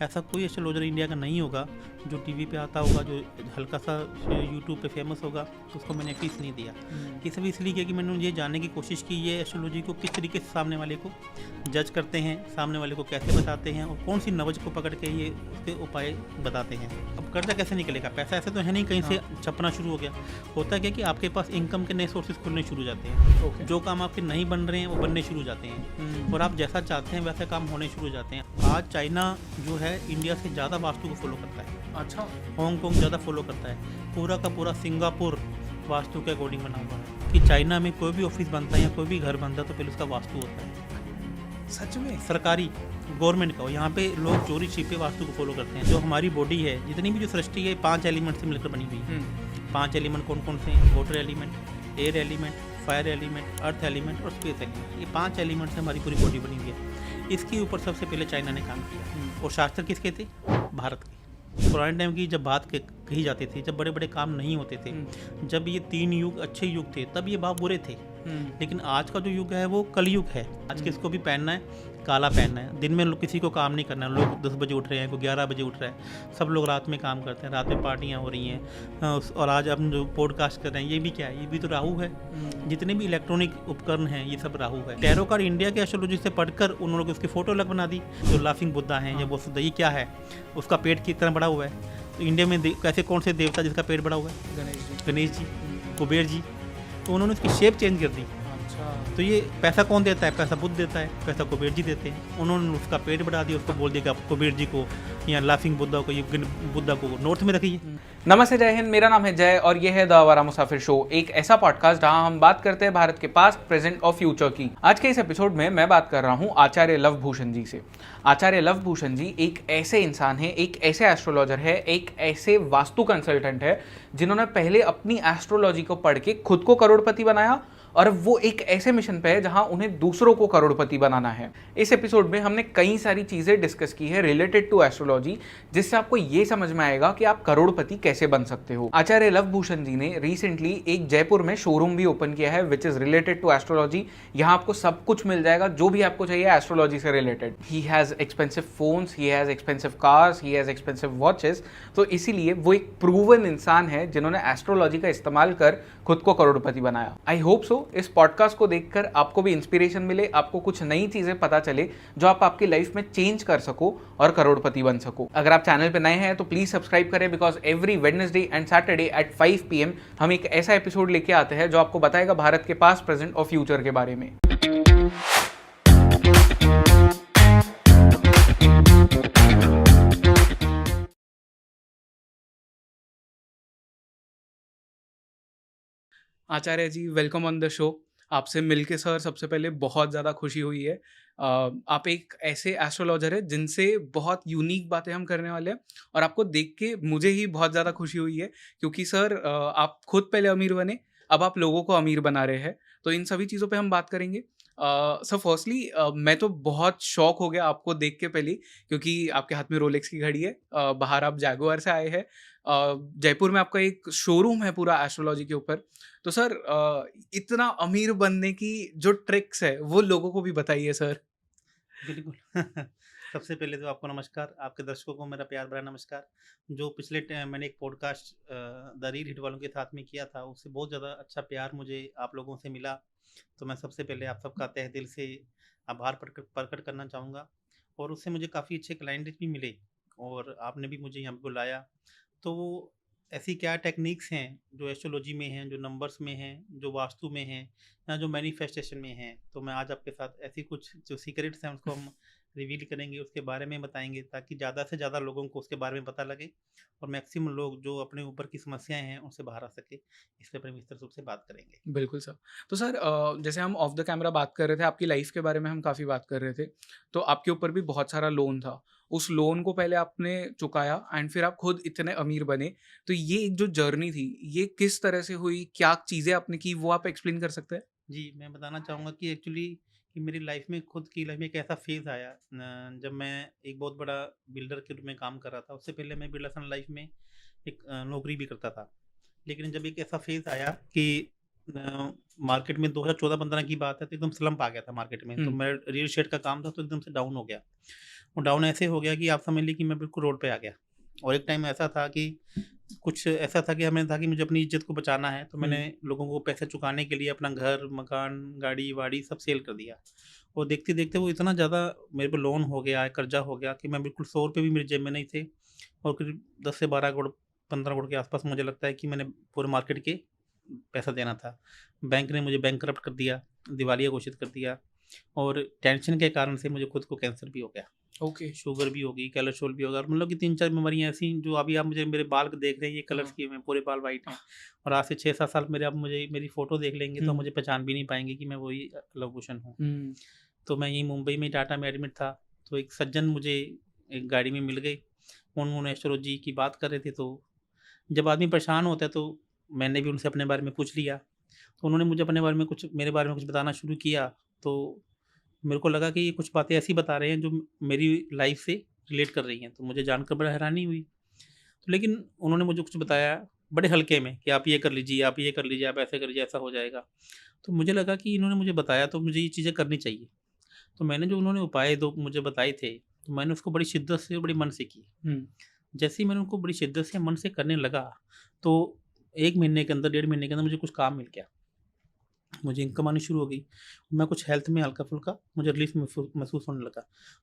ऐसा कोई astrologer India का नहीं होगा जो टीवी पे आता होगा, जो हल्का सा यूट्यूब पे फेमस होगा, उसको मैंने फीस नहीं दिया। ये सब इसलिए किया कि मैंने ये जानने की कोशिश की ये एस्ट्रोलॉजी को किस तरीके से सामने वाले को जज करते हैं, सामने वाले को कैसे बताते हैं और कौन सी नवज को पकड़ के ये उसके उपाय बताते हैं। अब कर्जा कैसे निकलेगा? पैसा ऐसे तो है नहीं कहीं से छपना शुरू हो गया। होता क्या कि आपके पास इनकम के नए सोर्सेज खुलने शुरू हो जाते हैं। जो काम आपके नहीं बन रहे हैं वो बनने शुरू हो जाते हैं और आप जैसा चाहते हैं वैसे काम होने शुरू हो जाते हैं। आज चाइना जो है इंडिया से ज़्यादा वास्तु को फॉलो करता है। अच्छा, हांगकॉन्ग ज़्यादा फॉलो करता है। पूरा का पूरा सिंगापुर वास्तु के अकॉर्डिंग बना हुआ है कि चाइना में कोई भी ऑफिस बनता है या कोई भी घर बनता है तो पहले उसका वास्तु होता है। सच में? सरकारी गवर्नमेंट का हो। यहाँ पे लोग चोरी छिपे वास्तु को फॉलो करते हैं। जो हमारी बॉडी है, जितनी भी जो सृष्टि है 5 एलिमेंट से मिलकर बनी हुई है। 5 एलिमेंट कौन कौन से हैं? Water element, air element, fire element, earth element और स्पेस एलिमेंट। ये 5 एलिमेंट से हमारी पूरी बॉडी बनी हुई है। इसके ऊपर सबसे पहले चाइना ने काम किया और शास्त्र किसके थे? भारत के। पुराने टाइम की जब बात कही जाती थी, जब बड़े बड़े काम नहीं होते थे, जब ये 3 युग अच्छे युग थे, तब ये भाव बुरे थे। लेकिन आज का जो युग है वो कलयुग है। आज किसको भी पहनना है, काला पहनना है। दिन में किसी को काम नहीं करना है। लोग 10 बजे उठ रहे हैं, कोई 11 बजे उठ रहा है। सब लोग रात में काम करते हैं, रात में पार्टियाँ हो रही हैं। और आज हम जो पॉडकास्ट कर रहे हैं ये भी क्या है? ये भी तो राहु है। जितने भी इलेक्ट्रॉनिक उपकरण हैं ये सब राहु है। टैरो कार्ड इंडिया के एस्ट्रोलॉजी से पढ़कर उन लोगों उसकी फोटो अलग बना दी। जो लाफिंग बुद्धा हैं या वो ये क्या है? उसका पेट कितना बड़ा हुआ है? तो इंडिया में कैसे कौन से देवता जिसका पेट बड़ा हुआ है? गणेश जी, कुबेर जी। तो उन्होंने उसकी शेप चेंज कर दी। तो ये पैसा कौन देता है? पैसा बुद्ध देता है, पैसा कुबेर जी देते हैं। उन्होंने उसका पेट बढ़ा दिया, उसको बोल दिया कि आप कुबेर जी को या लाफिंग बुद्धा को, ये बुद्धा को नॉर्थ में रखिए। नमस्ते, जय हिंद। मेरा नाम है जय और ये है द आवारा मुसाफिर शो, एक ऐसा पॉडकास्ट जहां हम बात करते हैं भारत के पास्ट, प्रेजेंट और फ्यूचर की। आज के इस एपिसोड में मैं बात कर रहा हूं आचार्य लव भूषण जी से। आचार्य लव भूषण जी एक ऐसे इंसान है, एक ऐसे एस्ट्रोलॉजर है, एक ऐसे वास्तु कंसल्टेंट है जिन्होंने पहले अपनी एस्ट्रोलॉजी को पढ़ के खुद को करोड़पति बनाया और वो एक ऐसे मिशन पे है जहां उन्हें दूसरों को करोड़पति बनाना है। इस एपिसोड में हमने कई सारी चीजें डिस्कस की है रिलेटेड टू एस्ट्रोलॉजी, जिससे आपको ये समझ में आएगा कि आप करोड़पति कैसे बन सकते हो। आचार्य लव भूषण जी ने रिसेंटली एक जयपुर में शोरूम भी ओपन किया है which is related to astrology. यहाँ आपको सब कुछ मिल जाएगा जो भी आपको चाहिए एस्ट्रोलॉजी से related. He has expensive phones, he has expensive cars, he has expensive watches. तो इसीलिए वो एक प्रूवन इंसान है जिन्होंने एस्ट्रोलॉजी का इस्तेमाल कर खुद को करोड़पति बनाया। आई होप सो इस पॉडकास्ट को देखकर आपको भी इंस्पिरेशन मिले, आपको कुछ नई चीजें पता चले जो आप आपकी लाइफ में चेंज कर सको और करोड़पति बन सको। अगर आप चैनल पे नए हैं तो प्लीज सब्सक्राइब करें, because every Wednesday and Saturday at 5 PM हम एक ऐसा एपिसोड लेके आते हैं जो आपको बताएगा भारत के पास्ट, प्रेजेंट और फ्यूचर के बारे में। आचार्य जी, वेलकम ऑन द शो। आपसे मिलके सर सबसे पहले बहुत ज़्यादा खुशी हुई है। आप एक ऐसे एस्ट्रोलॉजर है जिनसे बहुत यूनिक बातें हम करने वाले हैं और आपको देख के मुझे ही बहुत ज़्यादा खुशी हुई है क्योंकि सर आप खुद पहले अमीर बने, अब आप लोगों को अमीर बना रहे हैं। तो इन सभी चीज़ों पे हम बात करेंगे। सर फर्स्टली मैं तो बहुत शौक हो गया आपको देख के पहले, क्योंकि आपके हाथ में रोलेक्स की घड़ी है, बाहर आप जैगुआर से आए हैं, जयपुर में आपका एक शोरूम है पूरा एस्ट्रोलॉजी के ऊपर। तो सर इतना अमीर बनने की जो ट्रिक्स है वो लोगों को भी बताइए सर। बिल्कुल। सबसे पहले तो आपको नमस्कार, आपके दर्शकों को मेरा प्यार भरा नमस्कार। जो पिछले मैंने एक पॉडकास्ट द रील हिट वालों के साथ में किया था, उससे बहुत ज़्यादा अच्छा प्यार मुझे आप लोगों से मिला। तो मैं सबसे पहले आप सबका तहे दिल से आभार प्रकट करना चाहूँगा और उससे मुझे काफ़ी अच्छे क्लाइंट भी मिले और आपने भी मुझे यहाँ पे बुलाया। तो वो ऐसी क्या टेक्निक्स हैं जो एस्ट्रोलॉजी में हैं, जो नंबर्स में हैं, जो वास्तु में हैं या जो मैनिफेस्टेशन में हैं, तो मैं आज आपके साथ ऐसी कुछ जो सीक्रेट्स हैं उसको हम रिवील करेंगे, उसके बारे में बताएंगे ताकि ज़्यादा से ज़्यादा लोगों को उसके बारे में पता लगे और मैक्सिमम लोग जो अपने ऊपर की समस्याएं हैं उनसे बाहर आ सके। इस पर विस्तार रूप से बात करेंगे। बिल्कुल सर। तो सर जैसे हम ऑफ द कैमरा बात कर रहे थे, आपकी लाइफ के बारे में हम काफ़ी बात कर रहे थे। तो आपके ऊपर भी बहुत सारा लोन था, उस लोन को पहले आपने चुकाया एंड फिर आप खुद इतने अमीर बने। तो ये एक जो जर्नी थी ये किस तरह से हुई, क्या चीज़ें आपने की, वो आप एक्सप्लेन कर सकते हैं? जी, मैं बताना चाहूँगा कि एक्चुअली कि मेरी लाइफ में खुद की लाइफ में एक ऐसा फेज़ आया जब मैं एक बहुत बड़ा बिल्डर के रूप में काम कर रहा था। उससे पहले मैं बिरला सन लाइफ में एक नौकरी भी करता था। लेकिन जब एक ऐसा फेज़ आया कि मार्केट में 2014-15 की बात है तो एकदम स्लंप आ गया था मार्केट में। तो मेरा रियल एस्टेट का काम था तो एकदम से डाउन हो गया। वो डाउन ऐसे हो गया कि आप समझ लीजिए कि मैं बिल्कुल रोड पे आ गया। और एक टाइम ऐसा था कि कुछ ऐसा था कि हमें था कि मुझे अपनी इज्जत को बचाना है, तो मैंने लोगों को पैसे चुकाने के लिए अपना घर, मकान, गाड़ी वाड़ी सब सेल कर दिया। और देखते देखते वो इतना ज़्यादा मेरे पे लोन हो गया, कर्जा हो गया कि मैं बिल्कुल 100 रुपये भी मेरी जेब में नहीं थे। और करीब 10 से 12 करोड़ 15 करोड़ के आसपास मुझे लगता है कि मैंने पूरे मार्केट के पैसा देना था। बैंक ने मुझे बैंकरप्ट कर दिया, दिवालिया घोषित कर दिया। और टेंशन के कारण से मुझे खुद को कैंसर भी हो गया, ओके। शुगर भी हो गई, कोलेस्ट्रॉल भी हो गया। और मतलब कि 3-4 बीमारियाँ ऐसी जो अभी आप मुझे मेरे बाल को देख रहे हैं, ये कलर्स किए हुए हैं, पूरे बाल वाइट हैं। और आज से 6-7 साल मेरे आप मुझे मेरी फ़ोटो देख लेंगे तो मुझे पहचान भी नहीं पाएँगे कि मैं वही लव कुशन हूँ। तो मैं यहीं मुंबई में टाटा में एडमिट था, तो एक सज्जन मुझे एक गाड़ी में मिल गए। उन्होंने एस्ट्रोलॉजी की बात कर रहे थे, तो जब आदमी परेशान होता है तो मैंने भी उनसे अपने बारे में पूछ लिया। तो उन्होंने मुझे अपने बारे में मेरे बारे में कुछ बताना शुरू किया। तो मेरे को लगा कि ये कुछ बातें ऐसी बता रहे हैं जो मेरी लाइफ से रिलेट कर रही हैं, तो मुझे जानकर बड़ा हैरानी हुई। तो लेकिन उन्होंने मुझे कुछ बताया बड़े हल्के में कि आप ये कर लीजिए, आप ये कर लीजिए, आप ऐसे कर लीजिए, ऐसा हो जाएगा। तो मुझे लगा कि इन्होंने मुझे बताया तो मुझे ये चीज़ें करनी चाहिए। तो मैंने जो उन्होंने उपाय 2 मुझे बताए थे, तो मैंने उसको बड़ी शिद्दत से और बड़ी मन से की। जैसे ही मैंने उनको बड़ी शिद्दत से मन से करने लगा, तो 1 महीने के अंदर, 1.5 महीने के अंदर मुझे कुछ काम मिल गया। मुझे इनकम आनी शुरू हो गई। मैं कुछ हेल्थ में हल्का-फुल्का मुझे रिलीफ़ महसूस होने लगा।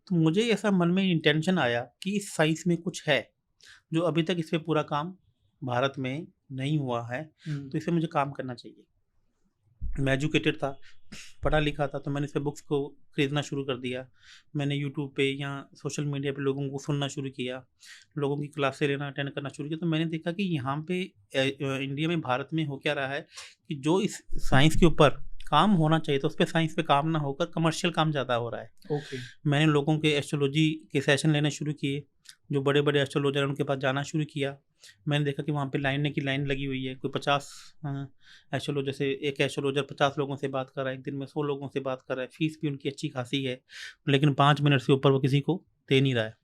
तो मुझे ऐसा मन में इंटेंशन आया कि इस साइंस में कुछ है, जो अभी तक इस पे पूरा काम भारत में नहीं हुआ है, तो इस पे मुझे काम करना चाहिए। मैं एजुकेटेड था, पढ़ा लिखा था, तो मैंने इस पे बुक्स को खरीदना शुरू कर दिया। मैंने यूट्यूब पे या सोशल मीडिया पे लोगों को सुनना शुरू किया, लोगों की क्लासें लेना, अटेंड करना शुरू किया। तो मैंने देखा कि यहाँ पे इंडिया में, भारत में हो क्या रहा है कि जो इस साइंस के ऊपर काम होना चाहिए, तो उस पे साइंस पे काम ना होकर कमर्शियल काम ज़्यादा हो रहा है। ओके। मैंने लोगों के एस्ट्रोलॉजी के सेशन लेने शुरू किए, जो बड़े-बड़े एस्ट्रोलॉजर हैं उनके पास जाना शुरू किया। मैंने देखा कि वहाँ पे लाइन की लाइन लगी हुई है, कोई 50 एस्ट्रोलॉजर से, एक एस्ट्रोलॉजर 50 लोगों से बात कर रहा है, एक दिन में 100 लोगों से बात कर रहा है। फीस भी उनकी अच्छी खासी है, लेकिन 5 मिनट से ऊपर वो किसी को दे नहीं रहा है।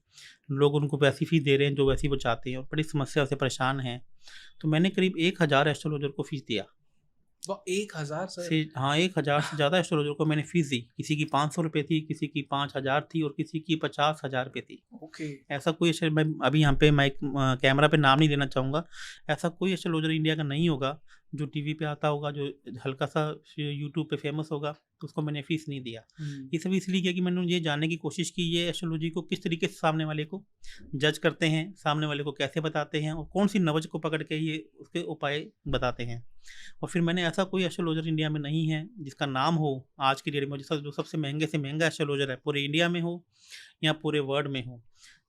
लोग उनको वैसी फीस दे रहे हैं जो वैसी वो चाहते हैं, और बड़ी समस्या से परेशान हैं। तो मैंने करीब 1000 एस्ट्रोलॉजर को फीस दिया। वाह! 1000 सर? से हाँ, 1000 से ज़्यादा एस्ट्रोलॉजर को मैंने फ़ीस दी। किसी की 500 रुपए थी, किसी की 5000 थी और किसी की 50,000 रुपए थी। ओके। ऐसा कोई मैं अभी यहाँ पे कैमरा पे नाम नहीं लेना चाहूँगा। ऐसा कोई एस्ट्रोलॉजर इंडिया का नहीं होगा, जो टीवी पे आता होगा, जो हल्का-सा यूट्यूब पे फ़ेमस होगा, तो उसको मैंने फ़ीस नहीं दिया। ये सब इसलिए किया कि मैंने ये जानने की कोशिश की, ये एस्ट्रोलॉजी को किस तरीके से सामने वाले को जज करते हैं, सामने वाले को कैसे बताते हैं और कौन-सी नब्ज़ को पकड़ के ये उसके उपाय बताते हैं। और फिर मैंने ऐसा कोई एस्ट्रोलॉजर इंडिया में नहीं है जिसका नाम हो आज की डेट में, जो सबसे महंगे से महंगा एस्ट्रोलॉजर है पूरे इंडिया में हो या पूरे वर्ल्ड में हो,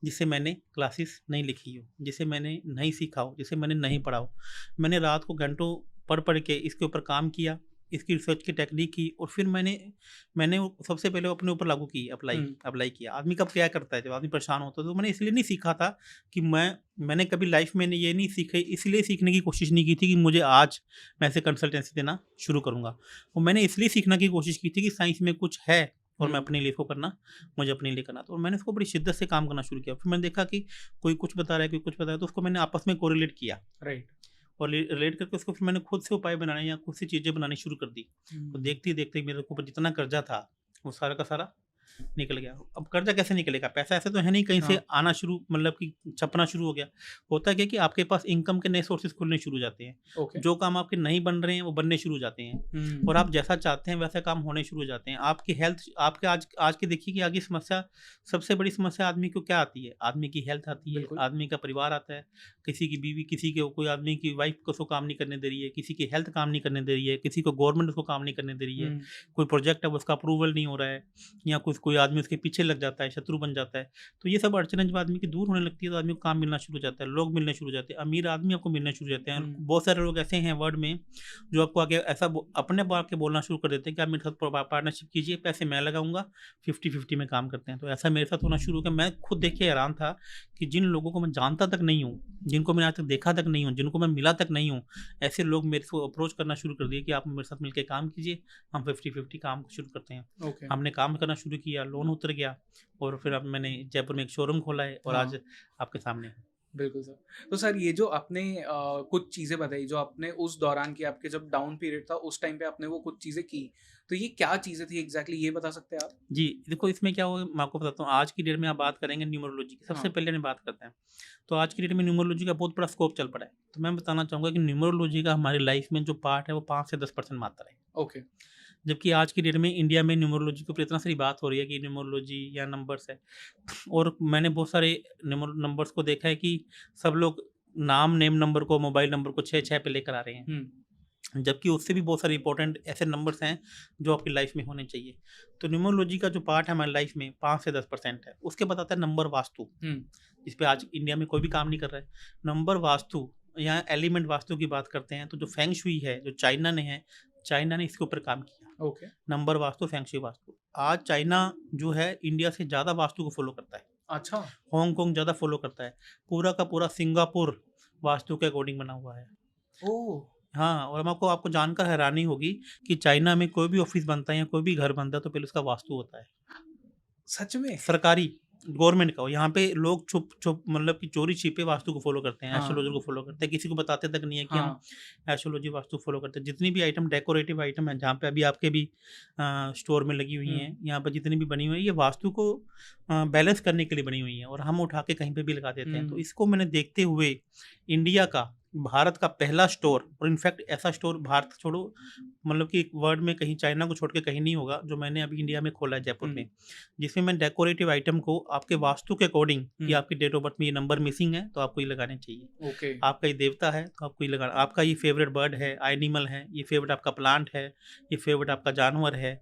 जिसे मैंने क्लासेस नहीं लिखी हो, जिसे मैंने नहीं सीखा हो, जिसे मैंने नहीं पढ़ा हो। मैंने रात को घंटों पढ़ के इसके ऊपर काम किया, इसकी रिसर्च की टेक्निक की, और फिर मैंने वो सबसे पहले अपने ऊपर लागू की, अप्लाई किया। आदमी कब क्या करता है जब आदमी परेशान होता है, तो मैंने इसलिए नहीं सीखा था कि मैंने कभी लाइफ में ये नहीं सीखे, इसलिए सीखने की कोशिश नहीं की थी कि मुझे आज मैं ऐसे कंसल्टेंसी देना शुरू करूँगा। और मैंने इसलिए सीखने की कोशिश की थी कि साइंस में कुछ है और मैं अपने लिए इसको करना, मुझे अपने लिए करना था। और मैंने इसको बड़ी शिद्दत से काम करना शुरू किया। फिर मैंने देखा कि कोई कुछ बता रहा है, कोई कुछ बता रहा है, तो उसको मैंने आपस में कोरिलेट किया। राइट। और रिलेट करके उसको फिर मैंने खुद से उपाय बनाने या खुद से चीज़ें बनानी शुरू कर दी। तो देखते ही देखते मेरे ऊपर जितना कर्जा था वो सारा का सारा निकल गया। अब कर्जा कैसे निकलेगा? पैसा ऐसे तो है नहीं कहीं से आना शुरू, मतलब कि छपना शुरू हो गया। होता क्या है कि आपके पास इनकम के नए सोर्सेज खुलने शुरू हो जाते हैं। ओके। जो काम आपके नहीं बन रहे हैं वो बनने शुरू हो जाते हैं, और आप जैसा चाहते हैं वैसा काम होने शुरू हो जाते हैं। आपकी हेल्थ, आपके आज की देखिए कि आगे समस्या, सबसे बड़ी समस्या आदमी को क्या आती है? आदमी की हेल्थ आती है, आदमी का परिवार आता है, किसी की बीवी, किसी के कोई आदमी की वाइफ को उसको काम नहीं करने दे रही है, किसी की हेल्थ काम नहीं करने दे रही है, किसी को गवर्नमेंट उसको काम नहीं करने दे रही है, कोई प्रोजेक्ट है उसका अप्रूवल नहीं हो रहा है, या कोई आदमी उसके पीछे लग जाता है, शत्रु बन जाता है। तो ये सब अड़चनें जब आदमी की दूर होने लगती है तो आदमी को काम मिलना शुरू हो जाता है, लोग मिलने शुरू हो जाते हैं, अमीर आदमी आपको मिलने शुरू हो जाते हैं। बहुत सारे लोग ऐसे हैं वर्ल्ड में जो आपको आगे ऐसा अपने आप आके बोलना शुरू कर देते हैं कि आप मेरे साथ पार्टनरशिप कीजिए, पैसे मैं लगाऊंगा, 50-50 में काम करते हैं। तो ऐसा मेरे साथ होना शुरू हो गया। मैं खुद देख के हैरान था कि जिन लोगों को मैं जानता तक नहीं हूँ, जिनको मैंने आज तक देखा तक नहीं हूँ, जिनको मैं मिला तक नहीं हूँ, ऐसे लोग मेरे को अप्रोच करना शुरू कर दिए कि आप मेरे साथ मिलकर काम कीजिए, हम 50-50 काम शुरू करते हैं। हमने काम करना शुरू किया, लोन उतर गया, और फिर अब मैंने जयपुर में एक शोरूम खोला है और आज आपके सामने हूँ। बिल्कुल सर। तो सर ये जो आपने कुछ चीज़ें बताई जो आपने उस दौरान की, आपके जब डाउन पीरियड था उस टाइम पे आपने वो कुछ चीज़ें की, तो ये क्या चीज़ें थी एग्जैक्टली, ये बता सकते हैं आप? जी, देखो इसमें क्या हुआ मैं आपको बताता हूँ। आज की डेट में आप बात करेंगे न्यूमरोलॉजी की, सबसे हाँ। पहले हम बात करते हैं। तो आज की डेट में न्यूमरोलॉजी का बहुत बड़ा स्कोप चल पड़ा है। तो मैं बताना चाहूँगा कि न्यूमरोलॉजी का हमारी लाइफ में जो पार्ट है वो 5 से 10% मात्रा है। ओके। जबकि आज की डेट में इंडिया में न्यूमरोलॉजी के ऊपर इतना सारी बात हो रही है कि न्यूमरोलॉजी या नंबर्स है, और मैंने बहुत सारे नंबर्स को देखा है कि सब लोग नेम नंबर को, मोबाइल नंबर को 6-6 पे लेकर आ रहे हैं। जबकि उससे भी बहुत सारे इंपॉर्टेंट ऐसे नंबर्स हैं जो आपकी लाइफ में होने चाहिए। तो न्यूमरोलॉजी का जो पार्ट है हमारी लाइफ में 5 से 10% है। उसके बाद आता है नंबर वास्तु, इस पे आज इंडिया में कोई भी काम नहीं कर रहा है। नंबर वास्तु या एलिमेंट वास्तु की बात करते हैं तो जो फेंग शुई है, जो चाइना ने है, चाइना ने इसके ऊपर काम किया। Okay. Number vastu, feng shui vastu. आज चाइना जो है इंडिया से ज़्यादा वास्तु को फॉलो करता है। अच्छा। हांगकांग ज़्यादा फॉलो करता है। पूरा का पूरा सिंगापुर वास्तु के अकॉर्डिंग बना हुआ है। ओह! हाँ, और आपको जानकर हैरानी होगी कि चाइना में कोई भी ऑफिस बनता है या कोई भी घर बनता है तो पहले उसका वास्तु होता है। सच में? सरकारी, गवर्नमेंट का हो। यहाँ पे लोग छुप मतलब कि चोरी छिपे वास्तु को फॉलो करते हैं, हाँ। एस्ट्रोलॉजी को फॉलो करते हैं। किसी को बताते तक नहीं है कि हाँ। हम एस्ट्रोलॉजी वास्तु फॉलो करते हैं। जितनी भी आइटम डेकोरेटिव आइटम है, जहाँ पे अभी आपके भी स्टोर में लगी हुई हैं, यहाँ पर जितनी भी बनी हुई है, ये वास्तु को बैलेंस करने के लिए बनी हुई है, और हम उठा के कहीं पे भी लगा देते हैं। तो इसको मैंने देखते हुए इंडिया का, भारत का पहला स्टोर, और इनफैक्ट ऐसा स्टोर भारत छोड़ो मतलब कि वर्ल्ड में कहीं, चाइना को छोड़ के कहीं नहीं होगा, जो मैंने अभी इंडिया में खोला है जयपुर में, जिसमें मैं डेकोरेटिव आइटम को आपके वास्तु के अकॉर्डिंग कि आपकी डेट ऑफ बर्थ में ये नंबर मिसिंग है तो आपको ये लगाने चाहिए। ओके। आपका ये देवता है तो आपको ये लगाना, आपका ये फेवरेट बर्ड है, एनिमल है, ये फेवरेट आपका प्लांट है, ये फेवरेट आपका जानवर है,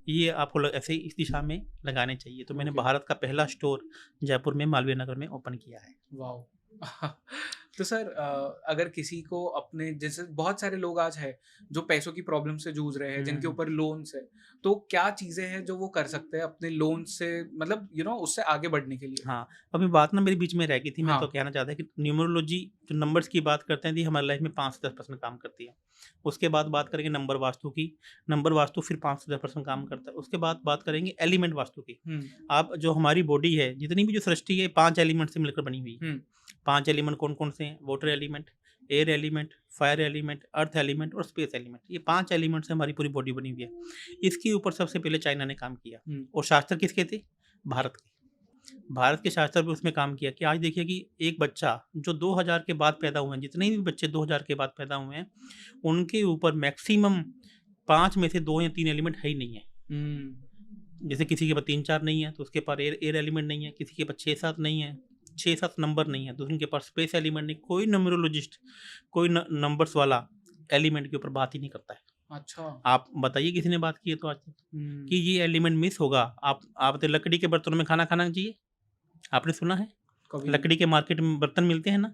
ये आपको ऐसे ही इस दिशा में लगाने चाहिए। तो मैंने भारत का पहला स्टोर जयपुर में मालवीय नगर में ओपन किया है। वाओ! तो सर अगर किसी को अपने, जैसे बहुत सारे लोग आज हैं जो पैसों की प्रॉब्लम से जूझ रहे हैं, जिनके ऊपर लोन्स है, तो क्या चीज़ें हैं जो वो कर सकते हैं अपने लोन से, मतलब उससे आगे बढ़ने के लिए? हाँ, अभी बात ना मेरी बीच में रह गई थी। मैं हाँ। तो कहना चाहता कि न्यूमरोलॉजी जो नंबर्स की बात करते हैं ये हमारी लाइफ में 5 से 10% काम करती है। उसके बाद बात करेंगे नंबर वास्तु की। नंबर वास्तु फिर 5 से 10% काम करता है। उसके बाद बात करेंगे एलिमेंट वास्तु की। आप जो हमारी बॉडी है, जितनी भी जो सृष्टि है, 5 एलिमेंट से मिलकर बनी हुई है। 5 एलिमेंट कौन-कौन से हैं? Water element, air element, fire element, earth element और स्पेस एलिमेंट। ये 5 एलिमेंट से हमारी पूरी बॉडी बनी हुई है। इसके ऊपर सबसे पहले चाइना ने काम किया, और शास्त्र किसके थे? भारत के। भारत के शास्त्र भी उसमें काम किया कि आज देखिए कि एक बच्चा जो 2000 के बाद पैदा हुए हैं, जितने भी बच्चे 2000 के बाद पैदा हुए हैं, उनके ऊपर मैक्सिमम 5 में से 2 या 3 एलिमेंट है ही नहीं है। जैसे किसी के पास 3-4 नहीं है तो उसके पास एयर एलिमेंट नहीं है, किसी के पास 6-7 नहीं है, 6-7 नंबर नहीं है, दूसरे के पास स्पेस एलिमेंट नहीं। कोई न्यूमरोलॉजिस्ट, कोई नंबर्स वाला एलिमेंट के ऊपर बात ही नहीं करता है। अच्छा। आप बताइए किसी ने बात की है तो आज तक कि ये एलिमेंट मिस होगा। आप तो लकड़ी के बर्तनों में खाना खाना चाहिए, आपने सुना है? कभी लकड़ी के मार्केट में बर्तन मिलते हैं ना,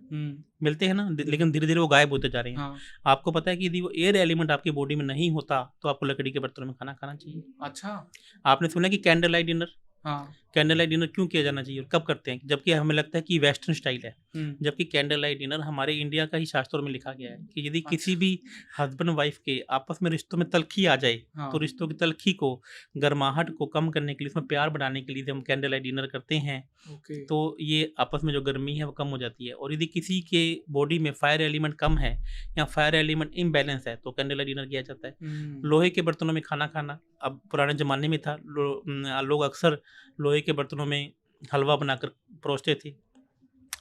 मिलते हैं ना, लेकिन धीरे धीरे वो गायब होते जा रहे हैं। हाँ। आपको पता है कि यदि वो एयर एलिमेंट आपकी बॉडी में नहीं होता तो आपको लकड़ी के बर्तनों में खाना खाना चाहिए। अच्छा। आपने सुना कि कैंडल लाइट डिनर? हाँ। कैंडल लाइट डिनर क्यों किया जाना चाहिए और कब करते हैं? जबकि हमें लगता है कि वेस्टर्न स्टाइल है, जबकि कैंडल लाइट डिनर हमारे इंडिया का ही शास्त्रों में लिखा गया है कि यदि किसी भी हस्बैंड वाइफ के आपस में रिश्तों में तलखी आ जाए, तो रिश्तों की तलखी को, गर्माहट को कम करने के लिए, उसमें प्यार बढ़ाने के लिए हम कैंडल लाइट डिनर करते हैं। तो ये आपस में जो गर्मी है वो कम हो जाती है। और यदि किसी के बॉडी में फायर एलिमेंट कम है या फायर एलिमेंट इम्बैलेंस है तो कैंडल लाइट डिनर किया जाता है। लोहे के बर्तनों में खाना खाना, अब पुराने ज़माने में था, लोग अक्सर लोहे के बर्तनों में हलवा बनाकर परोसते थे।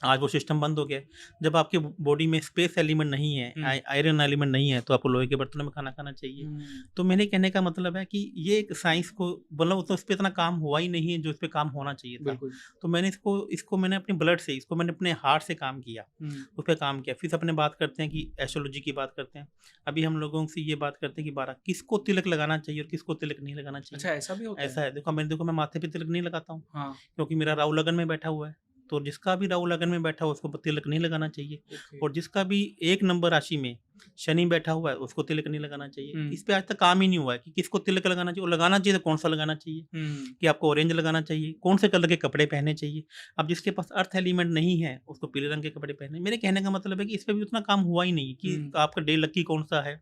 आज वो सिस्टम बंद हो गया है। जब आपके बॉडी में स्पेस एलिमेंट नहीं है, आयरन एलिमेंट नहीं है, तो आपको लोहे के बर्तनों में खाना खाना चाहिए। तो मेरे कहने का मतलब है कि ये एक साइंस को, मतलब तो उस पर इतना काम हुआ ही नहीं है जो इस पर काम होना चाहिए था। तो मैंने इसको मैंने अपने ब्लड से, इसको मैंने अपने हार्ट से काम किया, उस पर काम किया। फिर अपने बात करते हैं कि एस्ट्रोलॉजी की बात करते हैं। अभी हम लोगों से ये बात करते हैं कि 12 किसको तिलक लगाना चाहिए और किसको तिलक नहीं लगाना चाहिए। अच्छा, ऐसा भी होता है? ऐसा है, देखो मैं माथे पे तिलक नहीं लगाता हूँ, हाँ। क्योंकि मेरा राहु लगन में बैठा हुआ है। तो जिसका भी राहु लगन में बैठा हो उसको तिलक नहीं लगाना चाहिए। और जिसका भी 1 नंबर राशि में शनि बैठा हुआ है उसको तिलक नहीं लगाना चाहिए। इस पे आज तक काम ही नहीं हुआ है कि किसको तिलक लगाना चाहिए, और लगाना चाहिए तो कौन सा लगाना चाहिए, कि आपको ऑरेंज लगाना चाहिए, कौन से कलर के कपड़े पहनने चाहिए। अब जिसके पास अर्थ एलिमेंट नहीं है उसको पीले रंग के कपड़े पहने। मेरे कहने का मतलब है कि इस पे भी उतना काम हुआ ही नहीं कि आपका डे लकी कौन सा है,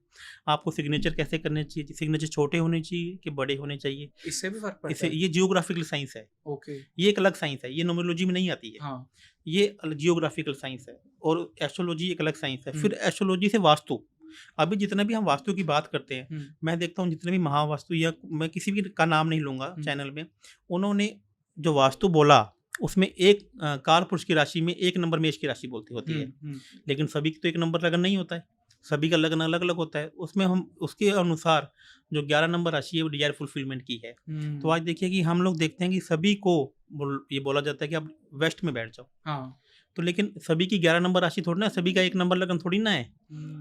आपको सिग्नेचर कैसे करने चाहिए, सिग्नेचर छोटे होने चाहिए कि बड़े होने चाहिए, इससे भी फर्क पड़ता इससे है? ये जियोग्राफिकल साइंस है। ओके। ये एक अलग साइंस है, ये न्यूमरोलॉजी में नहीं आती है। हाँ। ये जियोग्राफिकल साइंस है और एस्ट्रोलॉजी एक अलग साइंस है। फिर एस्ट्रोलॉजी से वास्तु, अभी जितना भी हम वास्तु की बात करते हैं, मैं देखता हूँ जितने भी महावास्तु, या मैं किसी भी का नाम नहीं लूँगा चैनल में, उन्होंने जो वास्तु बोला उसमें एक काल पुरुष की राशि में 1 नंबर मेष की राशि बोलती होती है, लेकिन सभी की तो 1 नंबर लगन नहीं होता है, सभी का लगन अलग अलग होता है। उसमें हम उसके अनुसार जो 11 नंबर राशि है वो डिजायर फुलफिलमेंट की है। तो आज देखिए कि हम लोग देखते हैं कि सभी को ये बोला जाता है कि आप वेस्ट में बैठ जाओ। हाँ। तो लेकिन सभी की 11 नंबर राशि थोड़ी ना, सभी का 1 नंबर लगन थोड़ी ना है,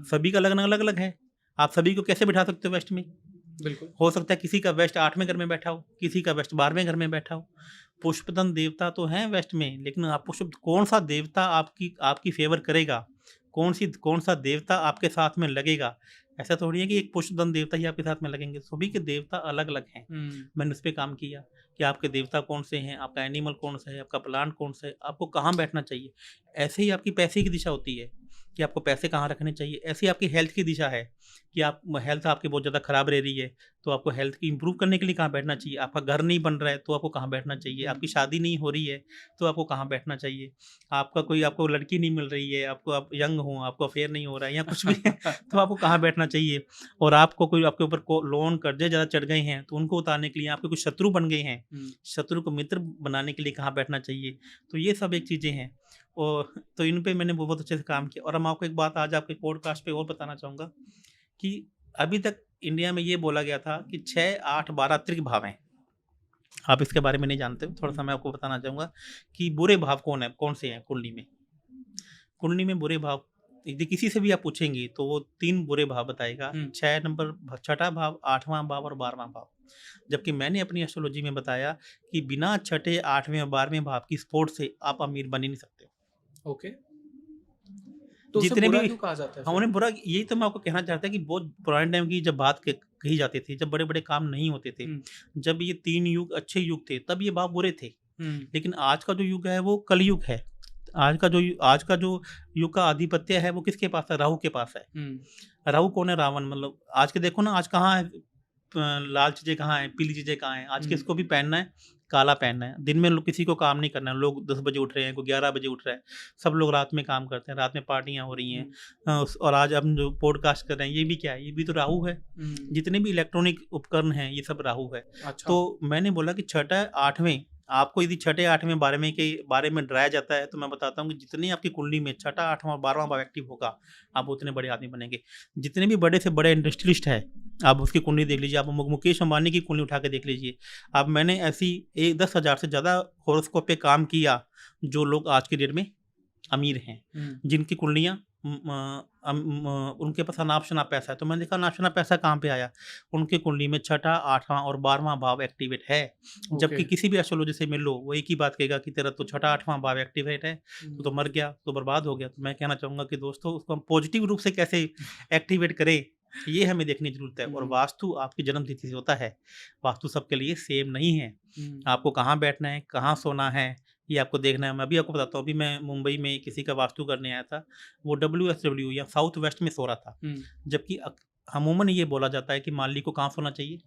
सभी का लगन अलग अलग है। आप सभी को कैसे बिठा सकते हो वेस्ट में? बिल्कुल हो सकता है किसी का वेस्ट 8वें घर में बैठा हो, किसी का वेस्ट 12वें घर में बैठा हो। पुष्पदन देवता तो हैं वेस्ट में, लेकिन आप पुष्प कौन सा देवता आपकी फेवर करेगा, कौन सा देवता आपके साथ में लगेगा, ऐसा थोड़ी है कि एक पुष्पदन देवता ही आपके साथ में लगेंगे। सभी के देवता अलग अलग हैं। मैंने उस पर काम किया कि आपके देवता कौन से हैं, आपका एनिमल कौन सा है, आपका प्लांट कौन सा है, आपको कहाँ बैठना चाहिए। ऐसे ही आपकी पैसे की दिशा होती है कि आपको पैसे कहाँ रखने चाहिए। ऐसी आपकी हेल्थ की दिशा है कि आप हेल्थ आपकी बहुत ज़्यादा ख़राब रह रही है, तो आपको हेल्थ की इंप्रूव करने के लिए कहाँ बैठना चाहिए। आपका घर नहीं बन रहा है तो आपको कहाँ बैठना चाहिए। आपकी शादी नहीं हो रही है तो आपको कहाँ बैठना चाहिए। आपको लड़की नहीं मिल रही है, आप यंग हो, आपको अफेयर नहीं हो रहा है या कुछ भी है तो आपको कहाँ बैठना चाहिए। और आपको कोई आपके ऊपर लोन कर्जे ज़्यादा चढ़ गए हैं तो उनको उतारने के लिए आपके कुछ शत्रु बन गए हैं, शत्रु को मित्र बनाने के लिए कहाँ बैठना चाहिए। तो ये सब एक चीज़ें हैं, और तो इन पे मैंने बहुत अच्छे से काम किया। और हम आपको एक बात आज आपके पॉडकास्ट पे और बताना चाहूँगा कि अभी तक इंडिया में ये बोला गया था कि 6, 8, 12 त्रिक भाव हैं। आप इसके बारे में नहीं जानते हो, थोड़ा सा मैं आपको बताना चाहूँगा कि बुरे भाव कौन से हैं कुंडली में। कुंडली में बुरे भाव यदि किसी से भी आप पूछेंगे तो वो 3 बुरे भाव बताएगा। 6 नंबर, 6ठा भाव, 8वां भाव और 12वां भाव। जबकि मैंने अपनी एस्ट्रोलॉजी में बताया कि बिना 6ठे, 8वें और 12वें भाव की सपोर्ट से आप अमीर बन ही नहीं सकते। ओके, तो जितने बुरा भी क्यों कहा जाता है? हमने बुरा, यही तो मैं आपको कहना चाहता कि बहुत पुराने टाइम की जब बात कही जाती थी, जब बड़े बड़े काम नहीं होते थे, जब ये 3 युग अच्छे युग थे, तब ये भाव बुरे थे। लेकिन आज का जो युग है वो कलयुग है। आज का जो युग का आधिपत्य है वो किसके पास है? राहु के पास है। राहु कौन है? रावण। मतलब आज के देखो ना, आज कहाँ है लाल चीजें, कहाँ है पीली चीजें, कहाँ है? आज किसको भी पहनना है काला पहनना है। दिन में लोग किसी को काम नहीं करना है, लोग 10 बजे उठ रहे हैं, कोई 11 बजे उठ रहा है, सब लोग रात में काम करते हैं, रात में पार्टियां हो रही हैं। और आज हम जो पॉडकास्ट कर रहे हैं ये भी क्या है? ये भी तो राहु है। जितने भी इलेक्ट्रॉनिक उपकरण हैं ये सब राहु है। अच्छा। तो मैंने बोला कि 6ठा, 8वें, आपको यदि 6ठे, 8वें, 12वें के बारे में डराया जाता है तो मैं बताता हूँ कि जितनी आपकी कुंडली में 6ठा, 8वां और 12वां भाव एक्टिव होगा, आप उतने बड़े आदमी बनेंगे। जितने भी बड़े से बड़े इंडस्ट्रियलिस्ट है, आप उसकी कुंडली देख लीजिए, आप मुकेश अंबानी की कुंडली उठा के देख लीजिए। अब मैंने ऐसी 10,000 से ज़्यादा हॉरोस्कोप पे काम किया जो लोग आज की डेट में अमीर हैं, जिनकी कुंडलियाँ उनके पास अनाप शनाप पैसा है। तो मैंने देखा अनाप शनाप पैसा कहाँ पे आया? उनकी कुंडली में 6ठा, 8वां और 12वां भाव एक्टिवेट है। जबकि किसी भी एस्ट्रोलॉजी से मिल लो वो एक ही बात कहेगा कि तेरा तो 6ठा, 8वां भाव एक्टिवेट है, तो मर गया, तो बर्बाद हो गया। तो मैं कहना चाहूँगा कि दोस्तों उसको हम पॉजिटिव रूप से कैसे एक्टिवेट करें ये हमें देखने की जरूरत है। और वास्तु आपकी जन्म तिथि से होता है, वास्तु सबके लिए सेम नहीं है। आपको कहाँ बैठना है, कहाँ सोना है, ये आपको देखना है। मैं अभी आपको बताता हूँ, अभी मैं मुंबई में किसी का वास्तु करने आया था, वो WSW या साउथ वेस्ट में सो रहा था। जबकि अमूमन ये बोला जाता है कि माली को कहाँ सोना चाहिए?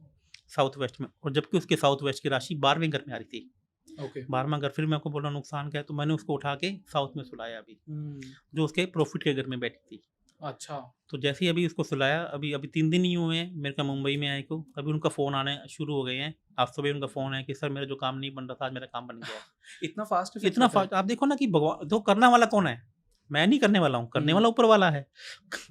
साउथ वेस्ट में। और जबकि उसके साउथ वेस्ट की राशि 12वें घर में आ रही थी। 12वां घर, फिर मैं आपको बोला नुकसान क्या है, तो मैंने उसको उठा के साउथ में सुलाया अभी, जो उसके प्रॉफिट के घर में बैठी थी। अच्छा। तो जैसे ही अभी उसको सुलाया, अभी 3 दिन ही हुए हैं मेरे को मुंबई में आए को, अभी उनका फ़ोन आने शुरू हो गए हैं। आज सुबह उनका फ़ोन है कि सर मेरा जो काम नहीं बन रहा था आज मेरा काम बन गया है। इतना फास्ट आप देखो ना कि भगवान तो करने वाला कौन है? मैं नहीं करने वाला हूँ, करने वाला ऊपर वाला है।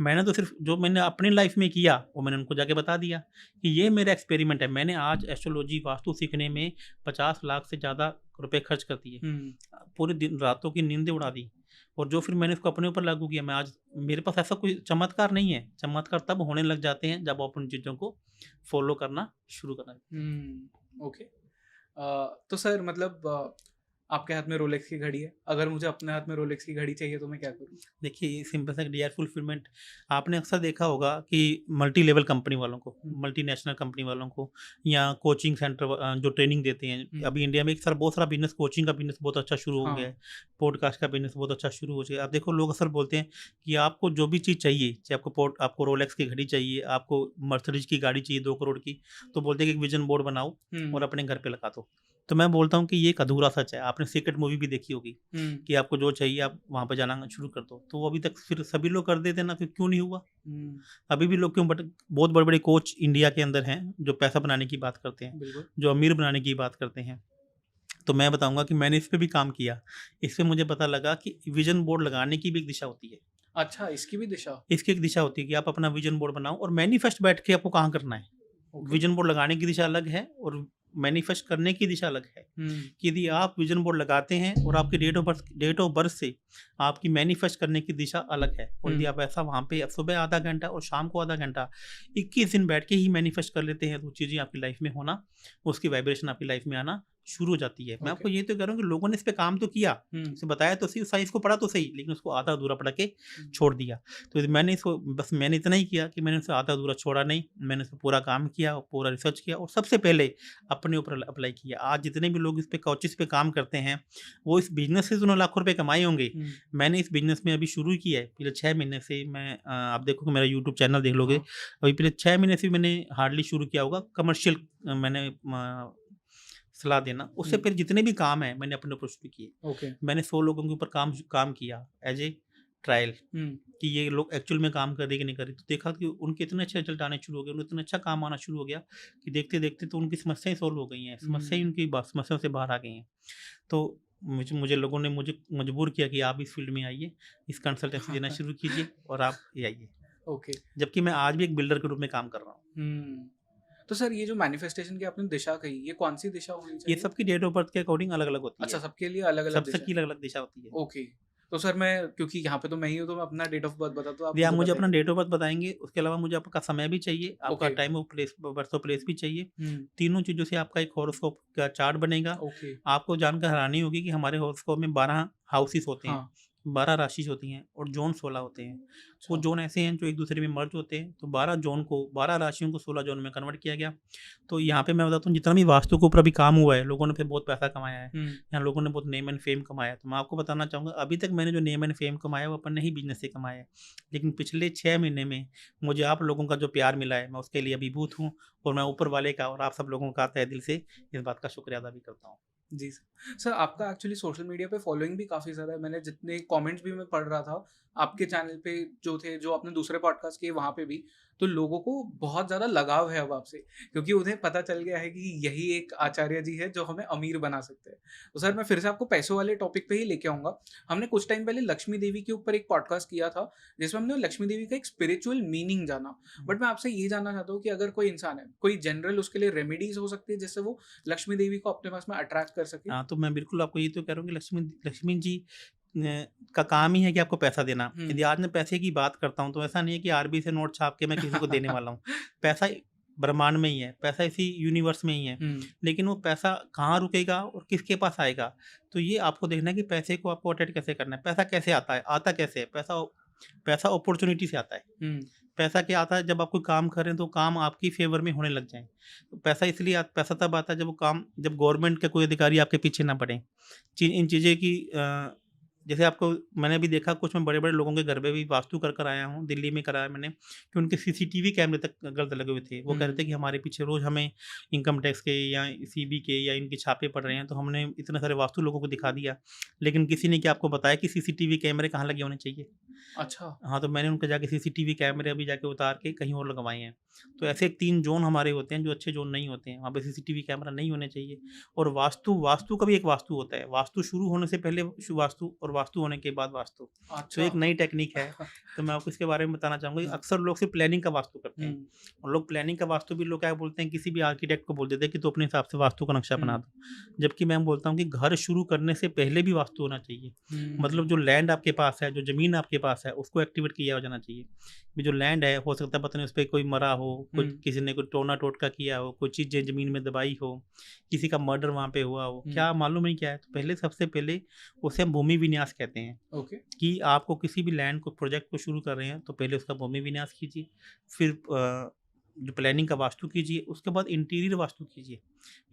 मैंने तो सिर्फ जो मैंने अपनी लाइफ में किया वो मैंने उनको जाके बता दिया कि ये मेरा एक्सपेरिमेंट है। मैंने आज एस्ट्रोलॉजी वास्तु सीखने में 50 लाख से ज़्यादा रुपए खर्च कर दिए, पूरे दिन रातों की नींदें उड़ा दी। और जो फिर मैंने इसको अपने ऊपर लागू किया, मैं आज, मेरे पास ऐसा कोई चमत्कार नहीं है। चमत्कार तब होने लग जाते हैं जब आप उन चीज़ों को फॉलो करना शुरू करना। ओके। तो सर मतलब आपके हाथ में रोलेक्स की घड़ी है, अगर मुझे अपने हाथ में रोलेक्स की घड़ी चाहिए तो मैं क्या करूँ? देखिए सिंपल सा डिजायर फुलफिलमेंट, आपने अक्सर देखा होगा कि मल्टी लेवल कंपनी वालों को, मल्टीनेशनल कंपनी वालों को, या कोचिंग सेंटर जो ट्रेनिंग देते हैं, अभी इंडिया में एक सर बहुत सारा बिजनेस, कोचिंग का बिजनेस बहुत अच्छा शुरू हो गया है, पॉडकास्ट का बिजनेस बहुत अच्छा शुरू हो गया। आप देखो लोग अक्सर बोलते हैं कि आपको जो भी चीज़ चाहिए, चाहे आपको रोलेक्स की घड़ी चाहिए, आपको मर्सिडीज की गाड़ी चाहिए 2 करोड़ की, तो बोलते हैं कि एक विजन बोर्ड बनाओ और अपने घर पे लगा दो। तो मैं बोलता हूँ कि ये एक अधूरा सच है। आपने सीक्रेट मूवी भी देखी होगी कि आपको जो चाहिए आप वहाँ पे जाना शुरू कर दो, तो वो अभी तक फिर सभी लोग कर देते ना, फिर क्यों नहीं हुआ? अभी भी लोग क्यों? बट बहुत बड़े बड़े कोच इंडिया के अंदर हैं जो पैसा बनाने की बात करते हैं, बिल्कुल। जो अमीर बनाने की बात करते हैं। तो मैं बताऊंगा कि मैंने इस पे भी काम किया। इस पे मुझे पता लगा कि विजन बोर्ड लगाने की भी एक दिशा होती है। अच्छा, इसकी भी दिशा। इसकी एक दिशा होती है कि आप अपना विजन बोर्ड बनाओ और मैनिफेस्ट बैठ के आपको कहाँ करना है। ओके। विजन बोर्ड लगाने की दिशा अलग है और मैनिफेस्ट करने की दिशा अलग है। कि यदि आप विजन बोर्ड लगाते हैं और आपकी डेट ऑफ बर्थ से आपकी मैनिफेस्ट करने की दिशा अलग है, और यदि आप ऐसा वहाँ पे सुबह आधा घंटा और शाम को आधा घंटा 21 दिन बैठ के ही मैनिफेस्ट कर लेते हैं, तो चीज़ें आपकी लाइफ में होना, उसकी वाइब्रेशन आपकी लाइफ में आना शुरू हो जाती है। मैं आपको ये तो कह रहा हूँ कि लोगों ने इस पे काम तो किया, उसे बताया तो सही, साइंस को पढ़ा तो सही, लेकिन उसको आधा अधूरा पढ़ा के छोड़ दिया। तो मैंने इसको बस मैंने इतना ही किया कि मैंने उसे आधा अधूरा छोड़ा नहीं, मैंने उस पर पूरा काम किया और पूरा रिसर्च किया और सबसे पहले अपने ऊपर अप्लाई किया। आज जितने भी लोग इस पे कोचेस पे काम करते हैं, वो इस बिजनेस से उन्होंने लाखों रुपए कमाए होंगे। मैंने इस बिजनेस में अभी शुरू किया है पिछले 6 महीने से। मैं आप देखो कि मेरा यूट्यूब चैनल देख लोगे, अभी पिछले 6 महीने से मैंने हार्डली शुरू किया होगा कमर्शियल मैंने सलाह देना। उससे फिर जितने भी काम है मैंने अपने ऊपर शुरू किए। मैंने 100 लोगों के ऊपर काम किया एज ए ट्रायल कि ये लोग एक्चुअल में काम कर रहे कि नहीं कर रहे। तो देखा कि उनके इतने अच्छे रिजल्ट आने शुरू हो गए, उन्हें इतना अच्छा काम आना शुरू हो गया कि देखते देखते तो उनकी समस्याएं सॉल्व हो गई हैं, समस्याएं उनकी समस्याओं से बाहर आ गई हैं। तो मुझे लोगों ने मुझे मजबूर किया कि आप इस फील्ड में आइए, इस कंसल्टेंसी देना शुरू कीजिए और आप ये आइए। ओके। जबकि मैं आज भी एक बिल्डर के रूप में काम कर रहा हूँ। तो सर ये जो मैनिफेस्टेशन की आपने दिशा कही, ये कौन सी दिशा होनी चाहिए? ये सबकी डेट ऑफ बर्थ के अकॉर्डिंग अलग अलग होती है। अच्छा, सबके लिए अलग अलग दिशा। सबकी अलग अलग दिशा होती है। ओके। तो सर मैं, क्योंकि यहाँ पे तो मैं ही हूँ, तो मैं अपना डेट ऑफ बर्थ बताता हूँ। आप मुझे अपना डेट ऑफ बर्थ बताएंगे, उसके अलावा मुझे आपका समय भी चाहिए, आपका time of place, birth of place भी चाहिए। तीनों चीज़ों से आपका एक हॉरोस्कोप का चार्ट बनेगा। आपको जानकर हैरानी होगी कि हमारे हॉरोस्कोप में 12 हाउसेस होते हैं, 12 राशि होती हैं और जोन 16 होते हैं। वो जोन ऐसे हैं जो एक दूसरे में मर्ज होते हैं। तो 12 जोन को, 12 राशियों को 16 जोन में कन्वर्ट किया गया। तो यहाँ पे मैं बताता हूँ, जितना भी वास्तु के ऊपर अभी काम हुआ है, लोगों ने फिर बहुत पैसा कमाया है, यहाँ लोगों ने बहुत नेम एंड फेम कमाया है। तो मैं आपको बताना चाहूँगा, अभी तक मैंने जो नेम एंड फेम कमाया वो अपन ने ही बिजनेस से कमाया है, लेकिन पिछले 6 महीने में मुझे आप लोगों का जो प्यार मिला है, मैं उसके लिए अभिभूत हूँ और मैं ऊपर वाले का और आप सब लोगों का तहे दिल से इस बात का शुक्रिया अदा भी करता हूँ। जी सर, आपका एक्चुअली सोशल मीडिया पे फॉलोइंग भी काफ़ी ज़्यादा है। मैंने जितने कमेंट्स भी मैं पढ़ रहा था आपके चैनल पे जो थे, जो आपने दूसरे पॉडकास्ट किए वहाँ पे भी, तो लोगों को बहुत ज़्यादा लगाव है अब आपसे, क्योंकि उन्हें पता चल गया है कि यही एक आचार्य जी है जो हमें अमीर बना सकते हैं। तो सर मैं फिर से आपको पैसों वाले टॉपिक पे ही लेके आऊँगा। हमने कुछ टाइम पहले लक्ष्मी देवी के ऊपर एक पॉडकास्ट किया था, जिसमें हमने लक्ष्मी देवी का एक स्पिरिचुअल मीनिंग जाना। बट मैं आपसे ये जानना चाहता हूँ कि अगर कोई इंसान है, कोई जनरल, उसके लिए रेमेडीज हो सकती है जिससे वो लक्ष्मी देवी को अपने पास में अट्रैक्ट कर सके? हाँ, तो मैं बिल्कुल आपको ये तो कह रहा हूँ कि लक्ष्मी जी का काम ही है कि आपको पैसा देना। यदि आज मैं पैसे की बात करता हूँ, तो ऐसा नहीं है कि आरबी से नोट छाप के मैं किसी को देने वाला हूँ। पैसा ब्रह्मांड में ही है, पैसा इसी यूनिवर्स में ही है, लेकिन वो पैसा कहाँ रुकेगा और किसके पास आएगा, तो ये आपको देखना है कि पैसे को आपको अटेंड कैसे करना है। पैसा कैसे आता है, आता कैसे है? पैसा अपॉर्चुनिटी से आता है। पैसा क्या आता है? जब आप कोई काम कर रहे हैं तो काम आपकी फेवर में होने लग जाए। तो पैसा इसलिए पैसा तब आता है जब गवर्नमेंट के कोई अधिकारी आपके पीछे ना पड़े। इन चीज़ें की जैसे आपको मैंने भी देखा, कुछ मैं बड़े बड़े लोगों के घर में भी वास्तु कर आया हूँ, दिल्ली में कराया मैंने, कि उनके सीसीटीवी कैमरे तक गलत लगे हुए थे। वो कह रहे थे कि हमारे पीछे रोज़ हमें इनकम टैक्स के या सीबी के या इनके छापे पड़ रहे हैं। तो हमने इतने सारे वास्तु लोगों को दिखा दिया, लेकिन किसी ने क्या आपको बताया कि सीसीटीवी कैमरे कहाँ लगे होने चाहिए? अच्छा। हाँ, तो मैंने उनके जाके सीसीटीवी कैमरे अभी जाके उतार के कहीं और लगवाए हैं। तो ऐसे 3 जोन हमारे होते हैं जो अच्छे जोन नहीं होते हैं, वहाँ पे सीसीटीवी कैमरा नहीं होने चाहिए। और वास्तु का भी एक वास्तु होता है। वास्तु शुरू होने से पहले वास्तु और वास्तु होने के बाद वास्तु। तो एक नई टेक्निक है, तो मैं आपको इसके बारे में बताना चाहूँगा। अक्सर लोग सिर्फ प्लानिंग का वास्तु करते हैं, और लोग प्लानिंग का वास्तु भी लोग क्या बोलते हैं, किसी भी आर्किटेक्ट को बोल देते हैं कि तो अपने हिसाब से वास्तु का नक्शा बना दो। जबकि मैं बोलता हूँ कि घर शुरू करने से पहले भी वास्तु होना चाहिए। मतलब जो लैंड आपके पास है, जो ज़मीन आपके पास है, उसको एक्टिवेट किया हो जाना चाहिए। जो लैंड है, हो सकता है पता नहीं उस पर कोई मरा हो, कोई किसी ने कोई टोना टोटका किया हो, कोई चीज़ें ज़मीन में दबाई हो, किसी का मर्डर वहाँ पे हुआ हो, क्या मालूम नहीं क्या है। तो पहले सबसे पहले उसे हम भूमि विन्यास कहते हैं। कि आपको किसी भी लैंड को, प्रोजेक्ट को शुरू कर रहे हैं, तो पहले उसका भूमि विन्यास कीजिए, फिर जो प्लानिंग का वास्तु कीजिए, उसके बाद इंटीरियर वास्तु कीजिए।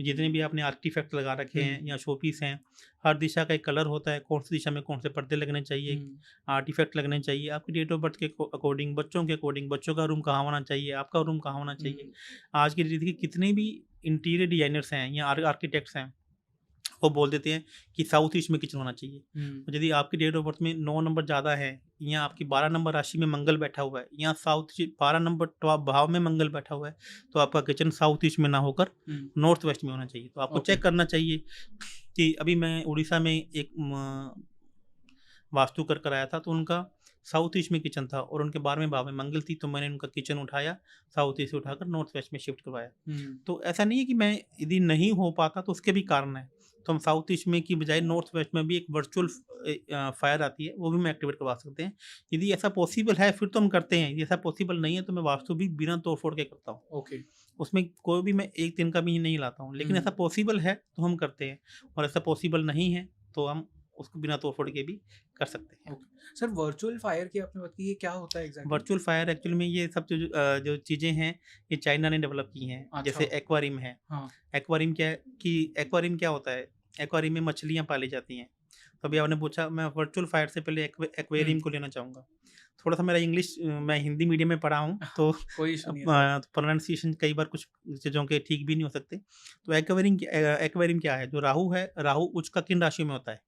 जितने भी आपने आर्टिफैक्ट लगा रखे हैं या शोपीस हैं, हर दिशा का एक कलर होता है, कौन सी दिशा में कौन से पर्दे लगने चाहिए, आर्टिफैक्ट लगने चाहिए, आपकी डेट ऑफ बर्थ के अकॉर्डिंग, बच्चों के अकॉर्डिंग, बच्चों का रूम कहाँ होना चाहिए, आपका रूम कहाँ होना चाहिए। आज की डेट के कितने भी इंटीरियर डिजाइनर्स हैं या आर्किटेक्ट्स हैं, वो बोल देते हैं कि साउथ ईस्ट में किचन होना चाहिए। हम्म, तो यदि आपकी डेट ऑफ बर्थ में 9 नंबर ज़्यादा है, या आपकी 12 नंबर राशि में मंगल बैठा हुआ है, या साउथ 12 नंबर भाव में मंगल बैठा हुआ है, तो आपका किचन साउथ ईस्ट में ना होकर नॉर्थ वेस्ट में होना चाहिए। तो आपको ओके। चेक करना चाहिए कि अभी मैं उड़ीसा में एक वास्तु कर आया था, तो उनका साउथ ईस्ट में किचन था और उनके 12वें भाव में मंगल थी, तो मैंने उनका किचन उठाया, साउथ ईस्ट से उठाकर नॉर्थ वेस्ट में शिफ्ट करवाया। तो ऐसा नहीं है कि मैं यदि नहीं हो पाता तो उसके भी कारण है, तो हम साउथ ईस्ट में की बजाय नॉर्थ वेस्ट में भी एक वर्चुअल फायर आती है, वो भी मैं एक्टिवेट करवा सकते हैं। यदि ऐसा पॉसिबल है फिर तो हम करते हैं, यदि ऐसा पॉसिबल नहीं है तो मैं वास्तु भी बिना तोड़ फोड़ के करता हूँ। ओके। उसमें कोई भी मैं एक दिन का भी नहीं लाता हूँ, लेकिन ऐसा पॉसिबल है तो हम करते हैं, और ऐसा पॉसिबल नहीं है तो हम उसको बिना तोड़ फोड़ के भी कर सकते हैं। सर वर्चुअल फायर की आपने बात की, ये क्या होता है एग्जैक्टली? वर्चुअल फायर एक्चुअली में ये सब जो चीज़ें हैं ये चाइना ने डेवलप की हैं। अच्छा। जैसे एक्वारियम है। हाँ। एक्वारियम क्या है कि एक्वारियम क्या होता है, एक्वारियम में मछलियाँ पाली जाती हैं। तो अभी आपने पूछा, मैं वर्चुअल फायर से पहले एक्वेरियम को लेना चाहूँगा। थोड़ा सा मेरा इंग्लिश, मैं हिंदी मीडियम में पढ़ा हूँ तो कोई इशू नहीं है। प्रोनाउंसिएशन कई बार कुछ चीज़ों के ठीक भी नहीं हो सकते। तो एक्वेरियम क्या है, जो राहु है, राहु उच्च का किन राशि में होता है?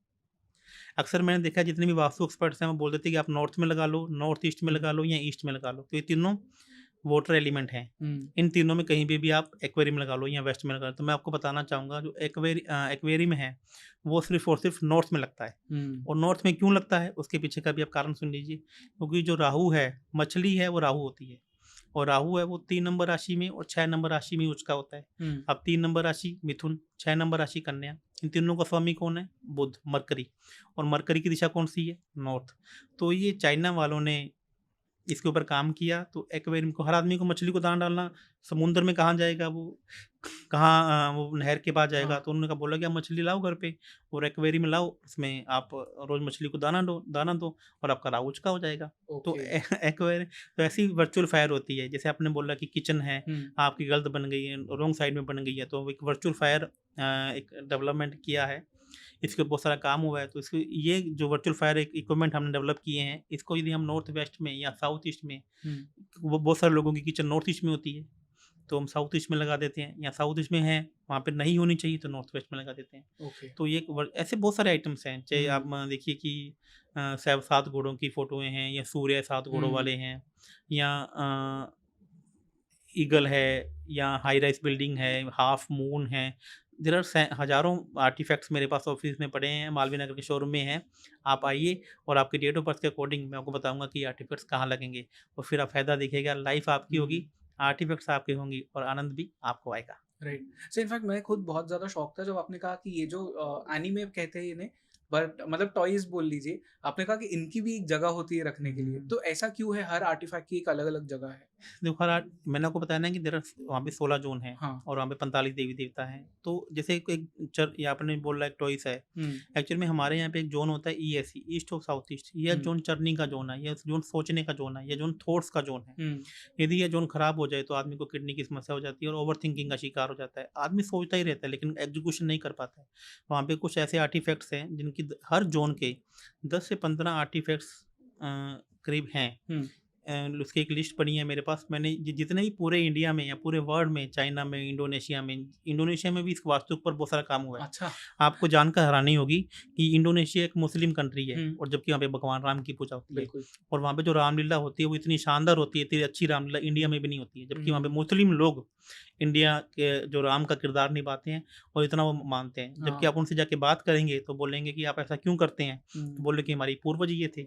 अक्सर मैंने देखा है जितने भी वास्तु एक्सपर्ट्स हैं वो बोल देते हैं कि आप नॉर्थ में लगा लो, नॉर्थ ईस्ट में लगा लो, या ईस्ट में लगा लो। तो ये तीनों वाटर एलिमेंट हैं। इन तीनों में कहीं पे भी आप एक्वेरियम लगा लो या वेस्ट में लगा लो। तो मैं आपको बताना चाहूँगा, जो एक्वेरियम है वो सिर्फ और सिर्फ नॉर्थ में लगता है। और नॉर्थ में क्यों लगता है उसके पीछे का भी आप कारण सुन लीजिए। क्योंकि जो राहु है, मछली है वो राहु होती है, और राहु है वो 3 नंबर राशि में और 6 नंबर राशि में उच्च का होता है। अब 3 नंबर राशि मिथुन, 6 नंबर राशि कन्या, इन तीनों का स्वामी कौन है? बुध, मरकरी। और मरकरी की दिशा कौन सी है? नॉर्थ। तो ये चाइना वालों ने इसके ऊपर काम किया। तो एक्वेरियम को, हर आदमी को मछली को दाना डालना, समुद्र में कहाँ जाएगा वो, कहाँ वो नहर के पास जाएगा। हाँ। तो उन्होंने कहा, बोला कि आप मछली लाओ घर पे और एक्वेरियम में लाओ, उसमें आप रोज मछली को दाना दो और आपका राहु उचका हो जाएगा। तो एक्वेरियम, तो ऐसी वर्चुअल फायर होती है। जैसे आपने बोला कि किचन है आपकी गलत बन गई है, रॉन्ग साइड में बन गई है, तो एक वर्चुअल फायर एक डेवलपमेंट किया है, इसके बहुत सारा काम हुआ है। तो इसको, ये जो वर्चुअल फायर इक्विपमेंट हमने डेवलप किए हैं, इसको यदि हम नॉर्थ वेस्ट में या साउथ ईस्ट में, वो बहुत सारे लोगों की किचन नॉर्थ ईस्ट में होती है, तो हम साउथ ईस्ट में लगा देते हैं, या साउथ ईस्ट में है वहाँ पे नहीं होनी चाहिए तो नॉर्थ वेस्ट में लगा देते हैं। ओके। तो ये ऐसे बहुत सारे आइटम्स हैं। चाहे आप देखिए कि 7 घोड़ों की फोटोएं हैं, या सूर्य 7 घोड़ों वाले हैं, या ईगल है, या हाई राइज बिल्डिंग है, हाफ मून है। देयर आर हज़ारों आर्टिफैक्ट्स मेरे पास ऑफिस में पड़े हैं, मालवीय नगर के शोरूम में हैं। आप आइए और आपके डेट ऑफ बर्थ के अकॉर्डिंग मैं आपको बताऊंगा कि आर्टिफैक्ट्स कहाँ लगेंगे, और फिर आप फ़ायदा दिखेगा, लाइफ आपकी होगी, आर्टिफैक्ट्स आपके होंगी, और आनंद भी आपको आएगा। राइट। सो इनफैक्ट मैं खुद बहुत ज़्यादा शॉक था जब आपने कहा कि ये जो एनीमे कहते हैं इन्हें, बट मतलब टॉयज बोल लीजिए, आपने कहा कि इनकी भी एक जगह होती है रखने के लिए। तो ऐसा क्यों है, हर आर्टिफैक्ट की एक अलग अलग जगह है? देखो, मैंने आपको बताया ना कि देर वहाँ पे 16 जोन है, हाँ। और वहाँ पे 45 देवी देवता हैं। तो जैसे एक या आपने बोल रहा है टॉइस है, एक्चुअली में हमारे यहाँ पे एक जोन होता है ESE, east of south east. यह जोन चर्निंग का जोन है, यह जोन सोचने का जोन है, यह जोन थॉट्स का जोन है। यदि यह जोन खराब हो जाए तो आदमी को किडनी की समस्या हो जाती है और ओवर थिंकिंग का शिकार हो जाता है। आदमी सोचता ही रहता है लेकिन एग्जीक्यूशन नहीं कर पाता है। वहाँ पे कुछ ऐसे आर्टिफैक्ट्स हैं जिनकी हर जोन के 10 से 15 आर्टिफैक्ट्स करीब हैं। उसकी एक लिस्ट पड़ी है मेरे पास। मैंने जितने भी पूरे इंडिया में या पूरे वर्ल्ड में, चाइना में, इंडोनेशिया में भी इस वास्तु पर बहुत सारा काम हुआ है। अच्छा। आपको जानकर हैरानी होगी कि इंडोनेशिया एक मुस्लिम कंट्री है, और जबकि वहाँ पे भगवान राम की पूजा होती है, और वहाँ पे जो रामलीला होती है वो इतनी शानदार होती है, इतनी अच्छी रामलीला इंडिया में भी नहीं होती है। जबकि वहाँ पे मुस्लिम लोग इंडिया के जो राम का किरदार निभाते हैं और इतना वो मानते हैं। जबकि आप उनसे जाके बात करेंगे तो बोलेंगे कि आप ऐसा क्यों करते हैं, तो बोले कि हमारी पूर्वज ये थे,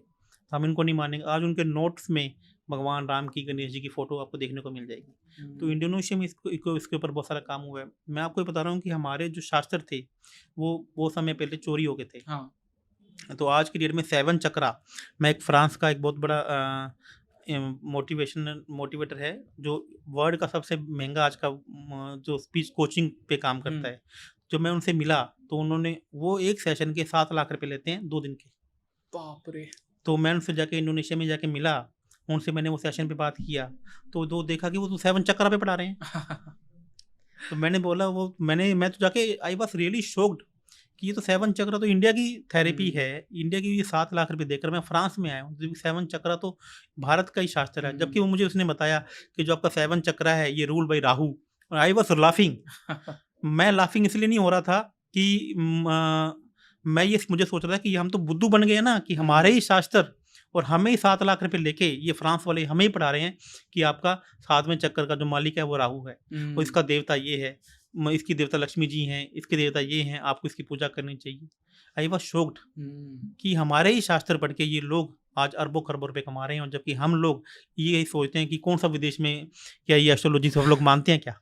हम इनको नहीं मानेंगे। आज उनके नोट्स में भगवान राम की, गणेश जी की फोटो आपको देखने को मिल जाएगी। तो इंडोनेशिया में इसके ऊपर बहुत सारा काम हुआ है। मैं आपको ये बता रहा हूँ कि हमारे जो शास्त्र थे वो समय पहले चोरी हो गए थे। हाँ। तो आज की डेट में 7 चक्रा, मैं एक फ्रांस का एक बहुत बड़ा मोटिवेटर है जो वर्ल्ड का सबसे महंगा आज का जो स्पीच कोचिंग पे काम करता है, जो मैं उनसे मिला तो उन्होंने, वो एक सेशन के 7 लाख रुपए लेते हैं 2 दिन के। बाप रे। तो मैं उनसे जाके इंडोनेशिया में जाके मिला, उनसे मैंने वो सेशन पे बात किया, तो दो देखा कि वो तो 7 चक्रा पे पढ़ा रहे हैं। तो मैंने बोला मैं तो जाके आई वाज रियली शॉक्ड कि ये तो 7 चक्रा तो इंडिया की थेरेपी है, इंडिया की 7 लाख रुपए देकर मैं फ्रांस में आया हूँ। 7 चक्रा तो भारत का ही शास्त्र है। जबकि वो मुझे उसने बताया कि जो आपका 7 चक्रा है ये रूल बाई राहु, और आई वाज लाफिंग। मैं लाफिंग इसलिए नहीं हो रहा था कि मैं ये मुझे सोच रहा था कि हम तो बुद्धू बन गए ना, कि हमारे ही शास्त्र और हमें ही 7 लाख रुपए लेके ये फ्रांस वाले हमें ही पढ़ा रहे हैं कि आपका 7वें चक्कर का जो मालिक है वो राहु है, और इसका देवता ये है, इसकी देवता लक्ष्मी जी हैं, इसके देवता ये हैं, आपको इसकी पूजा करनी चाहिए। आई वाज शॉक्ड कि हमारे ही शास्त्र पढ़ के ये लोग आज अरबों खरबों रुपए कमा रहे हैं, और जबकि हम लोग ये सोचते हैं कि कौन सा विदेश में क्या ये एस्ट्रोलॉजी सब लोग मानते हैं क्या?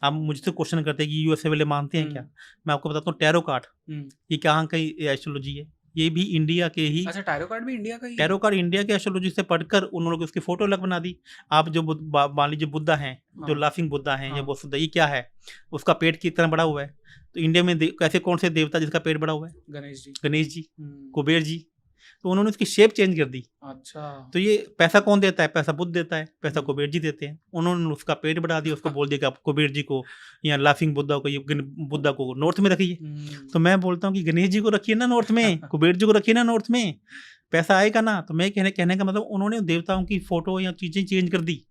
आप मुझसे क्वेश्चन करते हैं कि यूएसए वाले मानते हैं क्या? मैं आपको बताता हूँ टैरो कार्ड, ये कहाँ की एस्ट्रोलॉजी है? ये भी इंडिया के ही। अच्छा, टैरो कार्ड भी इंडिया का ही? टैरो कार्ड इंडिया के एस्ट्रोलॉजी से पढ़कर उन्होंने उसकी फोटो अलग बना दी। आप जो मान लीजिए बुद्धा हैं, जो लाफिंग बुद्धा हैं, या वसुधा, ये क्या है? उसका पेट कितना बड़ा हुआ है? तो इंडिया में कैसे कौन से देवता जिसका पेट बड़ा हुआ है? गणेश जी, कुबेर जी। तो उन्होंने उसकी शेप चेंज कर दी। अच्छा, तो ये पैसा कौन देता है? पैसा बुद्ध देता है, पैसा कुबेर जी देते हैं। उन्होंने उसका पेट बढ़ा दिया, उसको बोल दिया कि आप कुबेर जी को या लाफिंग बुद्धा को, ये बुद्धा को नॉर्थ में रखिए। तो मैं बोलता हूँ कि गणेश जी को रखिए ना नॉर्थ में, कुबेर जी को रखिए ना नॉर्थ में, पैसा आएगा ना। तो मैं कहने का मतलब उन्होंने देवताओं की फोटो या चीजें चेंज कर दी।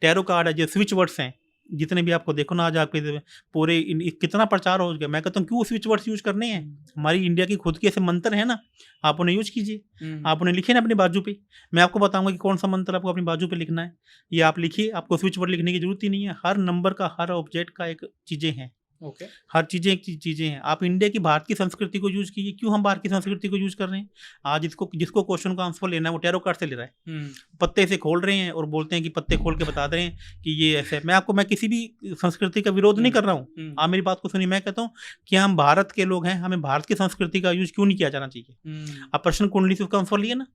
टैरो कार्ड है, जो स्विच वर्ड्स हैं जितने भी आपको देखो ना, आज आपके पूरे कितना प्रचार हो गया। मैं कहता हूँ क्यों स्विच वर्ड्स यूज करने हैं? हमारी इंडिया की खुद के ऐसे मंत्र है ना, आप उन्हें यूज कीजिए। आप उन्हें लिखिए ना अपनी बाजू पे। मैं आपको बताऊंगा कि कौन सा मंत्र आपको अपनी बाजू पे लिखना है, ये आप लिखिए। आपको स्विच वर्ड लिखने की जरूरत ही नहीं है। हर नंबर का, हर ऑब्जेक्ट का एक चीजें हैं। ओके, हर चीजें एक चीजें हैं। आप इंडिया की, भारत की संस्कृति को यूज कीजिए। क्यों हम भारत की संस्कृति को यूज कर रहे हैं? आज जिसको क्वेश्चन का आंसर लेना है वो टैरो कार्ड से ले रहा है, पत्ते से खोल रहे हैं और बोलते हैं कि पत्ते खोल के बता रहे हैं कि ये ऐसे है। मैं किसी भी संस्कृति का विरोध नहीं कर रहा हूँ, आप मेरी बात को सुनिए। मैं कहता हूँ कि हम भारत के लोग हैं, हमें भारत की संस्कृति का यूज क्यों नहीं किया जाना चाहिए? आप प्रश्न कुंडली से उसका आंसर लिए ना।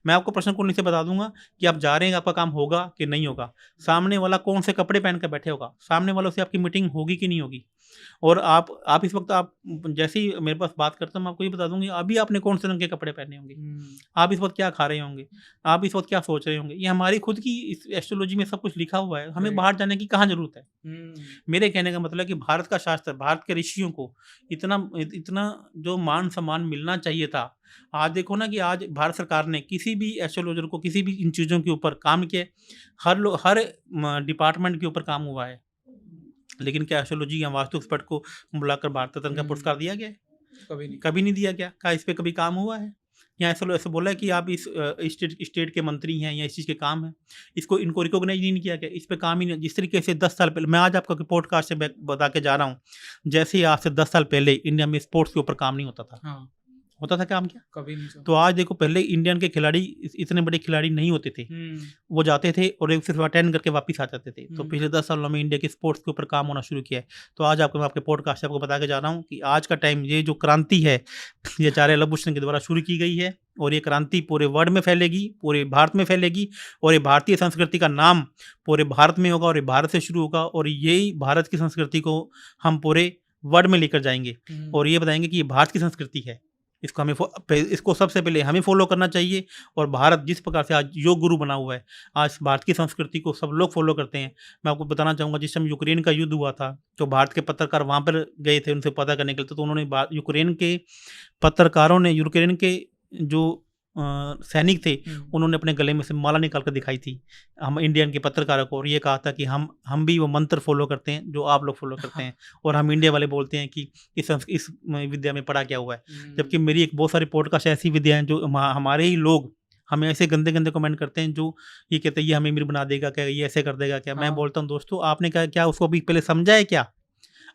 मैं आपको प्रश्न कुंडली से बता दूंगा कि आप जा रहे हैं, आपका काम होगा कि नहीं होगा, सामने वाला कौन से कपड़े पहन कर बैठे होगा, सामने वालों से आपकी मीटिंग होगी कि नहीं होगी। और आप इस वक्त, आप जैसे ही मेरे पास बात करते हैं, मैं आपको ये बता दूंगी अभी आपने कौन से रंग के कपड़े पहने होंगे, आप इस वक्त क्या खा रहे होंगे, आप इस वक्त क्या सोच रहे होंगे। ये हमारी खुद की इस एस्ट्रोलॉजी में सब कुछ लिखा हुआ है। हमें बाहर जाने की कहाँ जरूरत है? मेरे कहने का मतलब है कि भारत का शास्त्र, भारत के ऋषियों को इतना जो मान सम्मान मिलना चाहिए था, आज देखो ना कि आज भारत सरकार ने किसी भी एस्ट्रोलॉजर को, किसी भी इन चीज़ों के ऊपर काम किया, हर डिपार्टमेंट के ऊपर काम हुआ है, लेकिन क्या एस्ट्रोलॉजी या वास्तु एक्सपर्ट को बुलाकर भारत रत्न का पुरस्कार दिया गया है? कभी नहीं दिया गया। क्या इस पे कभी काम हुआ है? या ऐसा बोला है कि आप इस स्टेट के मंत्री हैं या इस चीज़ के काम है, इनको रिकॉग्नाइज नहीं किया गया, इस पे काम ही नहीं। जिस तरीके से 10 साल पहले, मैं आज आपका पॉडकास्ट से बता के जा रहा हूँ, जैसे आज से 10 साल पहले इंडिया में स्पोर्ट्स के ऊपर काम नहीं होता था। होता था काम क्या? कभी नहीं। तो आज देखो, पहले इंडियन के खिलाड़ी इतने बड़े खिलाड़ी नहीं होते थे। वो जाते थे और एक सिर्फ अटेंड करके वापस आ जाते थे। तो पिछले 10 सालों में इंडिया के स्पोर्ट्स के ऊपर काम होना शुरू किया है। तो आज मैं आपके पॉडकास्ट से आपको बता के जा रहा हूँ कि आज का टाइम, ये जो क्रांति है, ये आचार्य लवभूषण के द्वारा शुरू की गई है, और ये क्रांति पूरे वर्ल्ड में फैलेगी, पूरे भारत में फैलेगी, और ये भारतीय संस्कृति का नाम पूरे भारत में होगा, और ये भारत से शुरू होगा, और यही भारत की संस्कृति को हम पूरे वर्ल्ड में लेकर जाएंगे, और ये बताएंगे कि ये भारत की संस्कृति है। इसको सबसे पहले हमें फॉलो करना चाहिए। और भारत जिस प्रकार से आज योग गुरु बना हुआ है, आज भारत की संस्कृति को सब लोग फॉलो करते हैं। मैं आपको बताना चाहूँगा, जिस समय यूक्रेन का युद्ध हुआ था, तो भारत के पत्रकार वहाँ पर गए थे उनसे पता करने के लिए। तो उन्होंने यूक्रेन के पत्रकारों ने, यूक्रेन के जो सैनिक थे, उन्होंने अपने गले में से माला निकाल कर दिखाई थी हम इंडियन के पत्रकारों को, और ये कहा था कि हम भी वो मंत्र फॉलो करते हैं जो आप लोग फॉलो करते हैं, और हम इंडिया वाले बोलते हैं कि इस विद्या में पढ़ा क्या हुआ है। जबकि मेरी एक बहुत सारी पॉडकास्ट ऐसी विद्या हैं जो हमारे ही लोग हमें ऐसे गंदे गंदे कमेंट करते हैं, जो ये कहते हैं ये हमें अमीर बना देगा क्या, ये ऐसे कर देगा क्या। मैं बोलता हूँ दोस्तों, आपने क्या उसको अभी पहले समझा है क्या?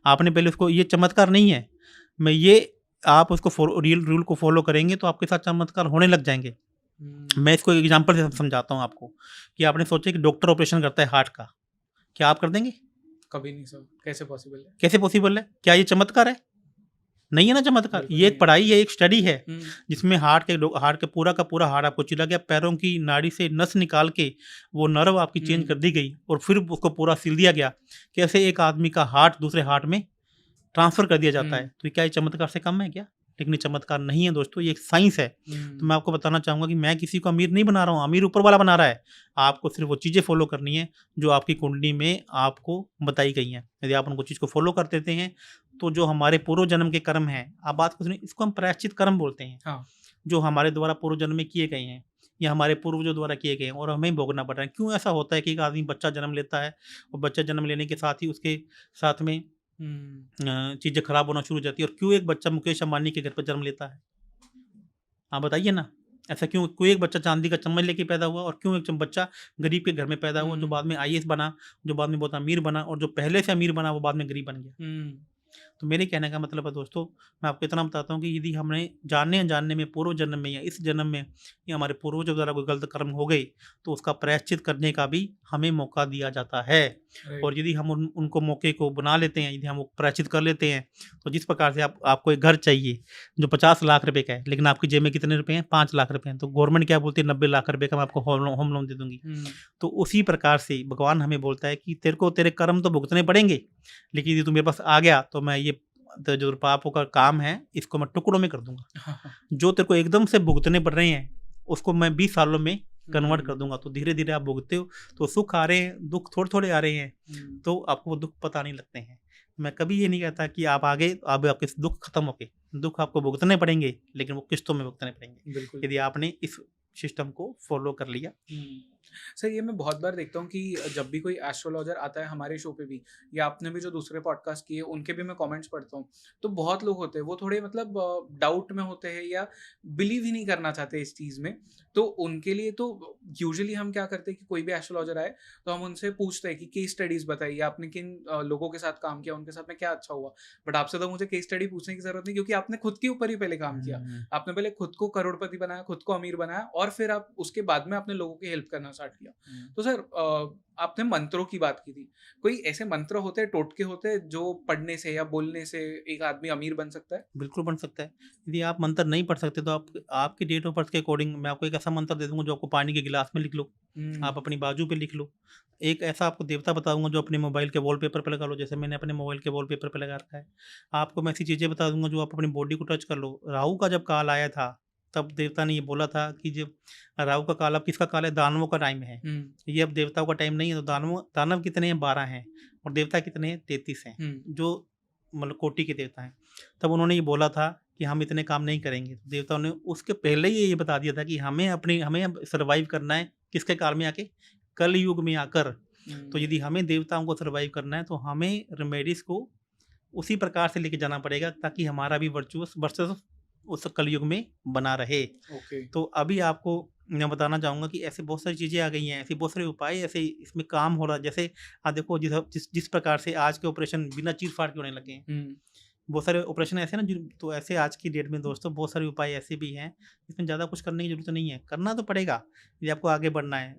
आपने पहले उसको, ये चमत्कार नहीं है। आप उसको रियल रूल को फॉलो करेंगे तो आपके साथ चमत्कार होने लग जाएंगे। मैं इसको एक एग्जांपल से समझाता हूँ आपको, कि आपने सोचा कि डॉक्टर ऑपरेशन करता है हार्ट का, क्या आप कर देंगे? कभी नहीं सर। कैसे पॉसिबल है? क्या ये चमत्कार है? नहीं है ना चमत्कार। ये एक पढ़ाई है, एक स्टडी है, जिसमें हार्ट के पूरा का पूरा हार्ट आपको चिरा गया, पैरों की नाड़ी से नस निकाल के वो नर्व आपकी चेंज कर दी गई, और फिर उसको पूरा सिल दिया गया, कैसे एक आदमी का हार्ट दूसरे हार्ट में ट्रांसफर कर दिया जाता है। तो क्या ये चमत्कार से कम है क्या? लेकिन ये चमत्कार नहीं है दोस्तों, ये एक साइंस है। तो मैं आपको बताना चाहूँगा कि मैं किसी को अमीर नहीं बना रहा हूँ, अमीर ऊपर वाला बना रहा है। आपको सिर्फ वो चीज़ें फॉलो करनी है जो आपकी कुंडली में आपको बताई गई हैं। यदि आप उनको चीज़ को फॉलो कर देते हैं, तो जो हमारे पूर्व जन्म के कर्म हैं, आप बात को सुनिए, इसको हम प्रायश्चित कर्म बोलते हैं, जो हमारे द्वारा पूर्व जन्म में किए गए हैं, या हमारे पूर्वजों द्वारा किए गए हैं, और हमें भोगना पड़ रहा है। क्यों ऐसा होता है कि एक आदमी बच्चा जन्म लेता है, और बच्चा जन्म लेने के साथ ही उसके साथ में चीज़ें खराब होना शुरू हो जाती है। और क्यों एक बच्चा मुकेश अंबानी के घर पर जन्म लेता है? आप बताइए ना, ऐसा क्यों? कोई एक बच्चा चांदी का चम्मच लेके पैदा हुआ, और क्यों एक बच्चा गरीब के घर में पैदा हुआ, जो बाद में आईएएस बना, जो बाद में बहुत अमीर बना, और जो पहले से अमीर बना वो बाद में गरीब बन गया। तो मेरे कहने का मतलब है दोस्तों, मैं आपको इतना बताता हूँ कि यदि हमने जानने अनजाने में पूर्व जन्म में या इस जन्म में या हमारे पूर्वजों द्वारा कोई गलत कर्म हो गए, तो उसका प्रायश्चित करने का भी हमें मौका दिया जाता है। और यदि हम उनको मौके को बना लेते हैं, यदि हम वो प्रायश्चित कर लेते हैं, तो जिस प्रकार से आपको एक घर चाहिए जो 50 लाख रुपए का है, लेकिन आपकी जेब में कितने रुपए हैं? 5 लाख रुपए हैं, तो गवर्नमेंट क्या बोलती है? 90 लाख रुपए का मैं आपको होम लोन दे दूंगी। तो उसी प्रकार से भगवान हमें बोलता है कि तेरे को तेरे कर्म तो भुगतने पड़ेंगे, लेकिन यदि तू मेरे पास आ गया तो मैं ये तो जो पापों का काम है इसको मैं टुकड़ों में कर दूंगा। जो तेरे को एकदम से भुगतने पड़ रहे हैं उसको मैं 20 सालों में कन्वर्ट कर दूंगा। तो धीरे धीरे आप भुगतते हो, तो सुख आ रहे हैं, दुख थोड़े थोड़े आ रहे हैं, तो आपको वो दुख पता नहीं लगते हैं। मैं कभी ये नहीं कहता कि आप आगे अब आपके दुख खत्म हो गए, दुख आपको भुगतने पड़ेंगे, लेकिन वो किस्तों में भुगतने पड़ेंगे यदि आपने इस सिस्टम को फॉलो कर लिया। सर ये मैं बहुत बार देखता हूँ कि जब भी कोई एस्ट्रोलॉजर आता है हमारे शो पे भी, या आपने भी जो दूसरे पॉडकास्ट किए उनके भी मैं कमेंट्स पढ़ता हूँ, तो बहुत लोग होते हैं वो थोड़े मतलब डाउट में होते हैं या बिलीव ही नहीं करना चाहते इस चीज़ में। तो उनके लिए तो यूजुअली हम क्या करते हैं कि कोई भी एस्ट्रोलॉजर आए तो हम उनसे पूछते हैं कि केस स्टडीज़ बताइए, आपने किन लोगों के साथ काम किया, उनके साथ में क्या अच्छा हुआ। बट आपसे तो मुझे केस स्टडी पूछने की ज़रूरत नहीं, क्योंकि आपने खुद के ऊपर ही पहले काम किया। आपने पहले खुद को करोड़पति बनाया, खुद को अमीर बनाया, और फिर आप उसके बाद में आपने लोगों की हेल्प करना स्टार्ट किया। तो सर आपने मंत्रों की बात की थी, कोई ऐसे मंत्र होते हैं, टोटके होते हैं जो पढ़ने से या बोलने से एक आदमी अमीर बन सकता है? बिल्कुल बन सकता है। यदि आप मंत्र नहीं पढ़ सकते तो आप आपकी डेट ऑफ बर्थ के अकॉर्डिंग मैं आपको एक ऐसा मंत्र दे दूंगा जो आपको पानी के गिलास में लिख लो, आप अपनी बाजू पे लिख लो। एक ऐसा आपको देवता बताऊंगा जो अपने मोबाइल के वॉलपेपर पे लगा लो, जैसे मैंने अपने मोबाइल के वॉलपेपर पे लगा रखा है। आपको मैं ऐसी चीज़ें बता दूंगा जो आप अपनी बॉडी को टच कर लो। राहु का जब काल आया था तब देवता ने ये बोला था कि जब राहु का काल, अब किसका काल है? दानवों का टाइम है। ये अब देवताओं का टाइम नहीं है। तो दानव कितने हैं? 12 हैं, और देवता कितने हैं? 33 हैं, जो मतलब कोटि के देवता हैं। तब उन्होंने ये बोला था कि हम इतने काम नहीं करेंगे। तो देवताओं ने उसके पहले ही ये बता दिया था कि हमें सर्वाइव करना है किसके काल में आके? कल युग में आकर। तो यदि हमें देवताओं को सर्वाइव करना है तो हमें रेमेडीज को उसी प्रकार से लेके जाना पड़ेगा ताकि हमारा भी वर्चस्व उस कलयुग में बना रहे। तो अभी आपको मैं बताना चाहूँगा कि ऐसे बहुत सारी चीज़ें आ गई हैं, ऐसे बहुत सारे उपाय ऐसे इसमें काम हो रहा है। जैसे आप देखो जिस प्रकार से आज के ऑपरेशन बिना चीर-फाड़ के होने लगे हैं। बहुत सारे ऑपरेशन ऐसे ना तो ऐसे आज की डेट में दोस्तों बहुत सारे उपाय ऐसे भी हैं, इसमें ज़्यादा कुछ करने की ज़रूरत नहीं है। करना तो पड़ेगा, यदि आपको आगे बढ़ना है,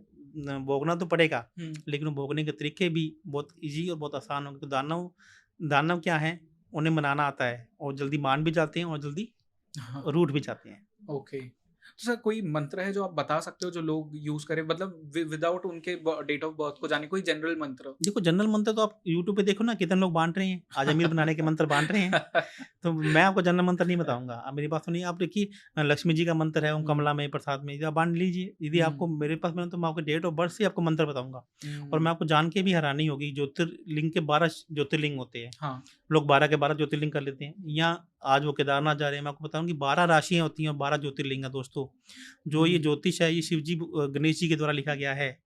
भोगना तो पड़ेगा, लेकिन वो भोगने के तरीके भी बहुत ईज़ी और बहुत आसान होंगे। तो दानव क्या हैं? उन्हें मनाना आता है, और जल्दी मान भी जाते हैं और जल्दी रूठ भी जाते हैं। ओके। तो सर कोई मंत्र है जो आप बता सकते हो जो लोग यूज करें, मतलब विदाउट उनके डेट ऑफ बर्थ को जाने, कोई जनरल मंत्र? देखो जनरल मंत्र तो आप यूट्यूब पे देखो ना, कितने लोग बांट रहे हैं, आज अमीर बनाने के मंत्र बांट रहे हैं। तो मैं आपको जनरल मंत्र नहीं बताऊंगा, आप मेरी बात सुनिए। आप देखिए लक्ष्मी जी का मंत्र है, ओम कमला मय प्रसाद में, आप बांट लीजिए। यदि आपको मेरे पास में तो मैं आपको डेट ऑफ बर्थ से आपको मंत्र बताऊंगा, और मैं आपको जान के भी हैरानी होगी। ज्योतिर्लिंग के 12 ज्योतिर्लिंग होते हैं। हाँ। लोग 12 के 12 ज्योतिर्लिंग कर लेते हैं। यहाँ आज वो केदारनाथ जा रहे हैं, मैं आपको बताऊं कि 12 राशियां होती हैं और 12 ज्योतिर्लिंग है दोस्तों। जो ये ज्योतिष है ये शिव जी गणेश जी के द्वारा लिखा गया है,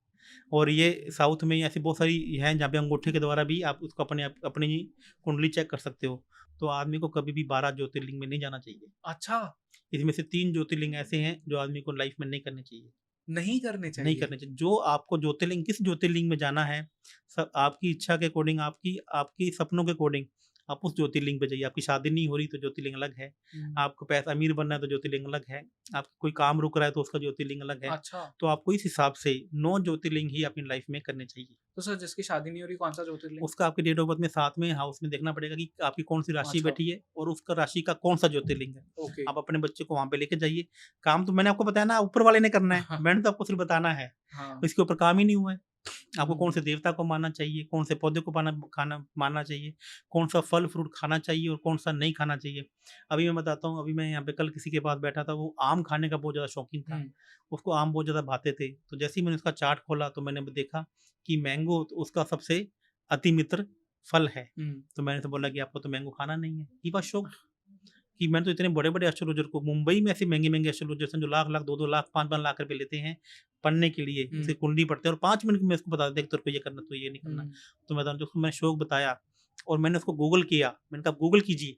और ये साउथ में ऐसी बहुत सारी हैं जहाँ पे अंगूठे के द्वारा भी आप उसको अपनी कुंडली चेक कर सकते हो। तो आदमी को कभी भी 12 ज्योतिर्लिंग में नहीं जाना चाहिए। अच्छा। इसमें से 3 ज्योतिर्लिंग ऐसे हैं जो आदमी को लाइफ में नहीं करने चाहिए। नहीं करने चाहिए? नहीं करने चाहिए। जो आपको ज्योतिर्लिंग, किस ज्योतिर्लिंग में जाना है, सब आपकी इच्छा के अकॉर्डिंग, आपकी सपनों के अकॉर्डिंग आप उस ज्योतिर्लिंग पे जाइए। आपकी शादी नहीं हो रही तो ज्योतिर्लिंग अलग है, आपको पैसा अमीर बनना है तो ज्योतिर्लिंग अलग है, आपका कोई काम रुक रहा है तो उसका ज्योतिर्लिंग अलग है। अच्छा। तो आपको इस हिसाब से 9 ज्योतिर्लिंग ही अपनी लाइफ में करने चाहिए। तो सर जिसकी शादी नहीं हो रही कौन सा ज्योतिर्लिंग? उसका आपके डेट ऑफ बर्थ में 7वें हाउस में देखना पड़ेगा कि आपकी कौन सी राशि अच्छा। बैठी है और उसका राशि का कौन सा ज्योतिर्लिंग है। ओके। आप अपने बच्चे को वहां पे लेके जाइए। काम तो मैंने आपको बताया ना, ऊपर वाले ने करना है, मैंने तो आपको सिर्फ बताना है। हाँ। इसके ऊपर काम ही नहीं हुआ है। आपको कौन से देवता को मानना चाहिए, कौन से पौधे को मानना चाहिए, कौन सा फल फ्रूट खाना चाहिए और कौन सा नहीं खाना चाहिए। अभी मैं बताता हूँ, अभी मैं यहाँ पे कल किसी के पास बैठा था, वो आम खाने का बहुत ज़्यादा शौकीन था। उसको आम बहुत ज़्यादा भाते थे। तो जैसे ही मैंने उसका चार्ट खोला तो मैंने देखा कि मैंगो तो उसका सबसे अति मित्र फल है। तो मैंने तो बोला कि आपको तो मैंगो खाना नहीं है। ही वाज शॉक्ड कि मैंने तो इतने बड़े-बड़े एस्ट्रोलॉजर को, मुंबई में ऐसे महँगे-महँगे एस्ट्रोलॉजर्स हैं जो लाख-लाख, 2-2 लाख, 5-5 लाख रुपए लेते हैं पढ़ने के लिए। उसकी कुंडली पढ़ते हैं और 5 मिनट में उसको बता देते हैं कि तेरे को ये करना, तो ये नहीं करना। तो मैं उसको मैंने शौक बताया और मैंने उसको गूगल किया, मैंने कहा गूगल कीजिए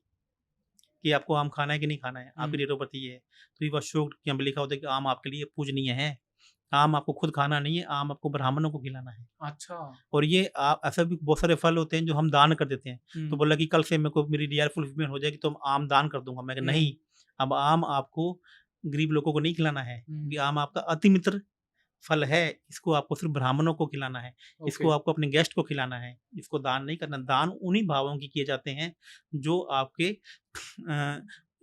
कि आपको आम खाना है कि नहीं खाना है, आपकी डेट ऑफ बर्थ ये है, तो ये अशोक यहाँ पे लिखा होता है कि आम आपके लिए पूजनीय है, आम आपको खुद खाना नहीं है, आम आपको ब्राह्मणों को खिलाना है। अच्छा। और ये ऐसा भी बहुत सारे फल होते हैं जो हम दान कर देते हैं। तो हम्म, बोला कि कल से मेरे को मेरी डिज़ायर फुलफिलमेंट हो जाएगी तो आम दान कर दूंगा। मैं कहा नहीं, अब आम आपको गरीब लोगों को नहीं खिलाना है, हम्म, ये आम आपका अति मित्र फल है, इसको आपको सिर्फ ब्राह्मणों को खिलाना है, इसको ओके। आपको अपने गेस्ट को खिलाना है, इसको दान नहीं करना। दान उन्हीं भावों की किए जाते हैं जो आपके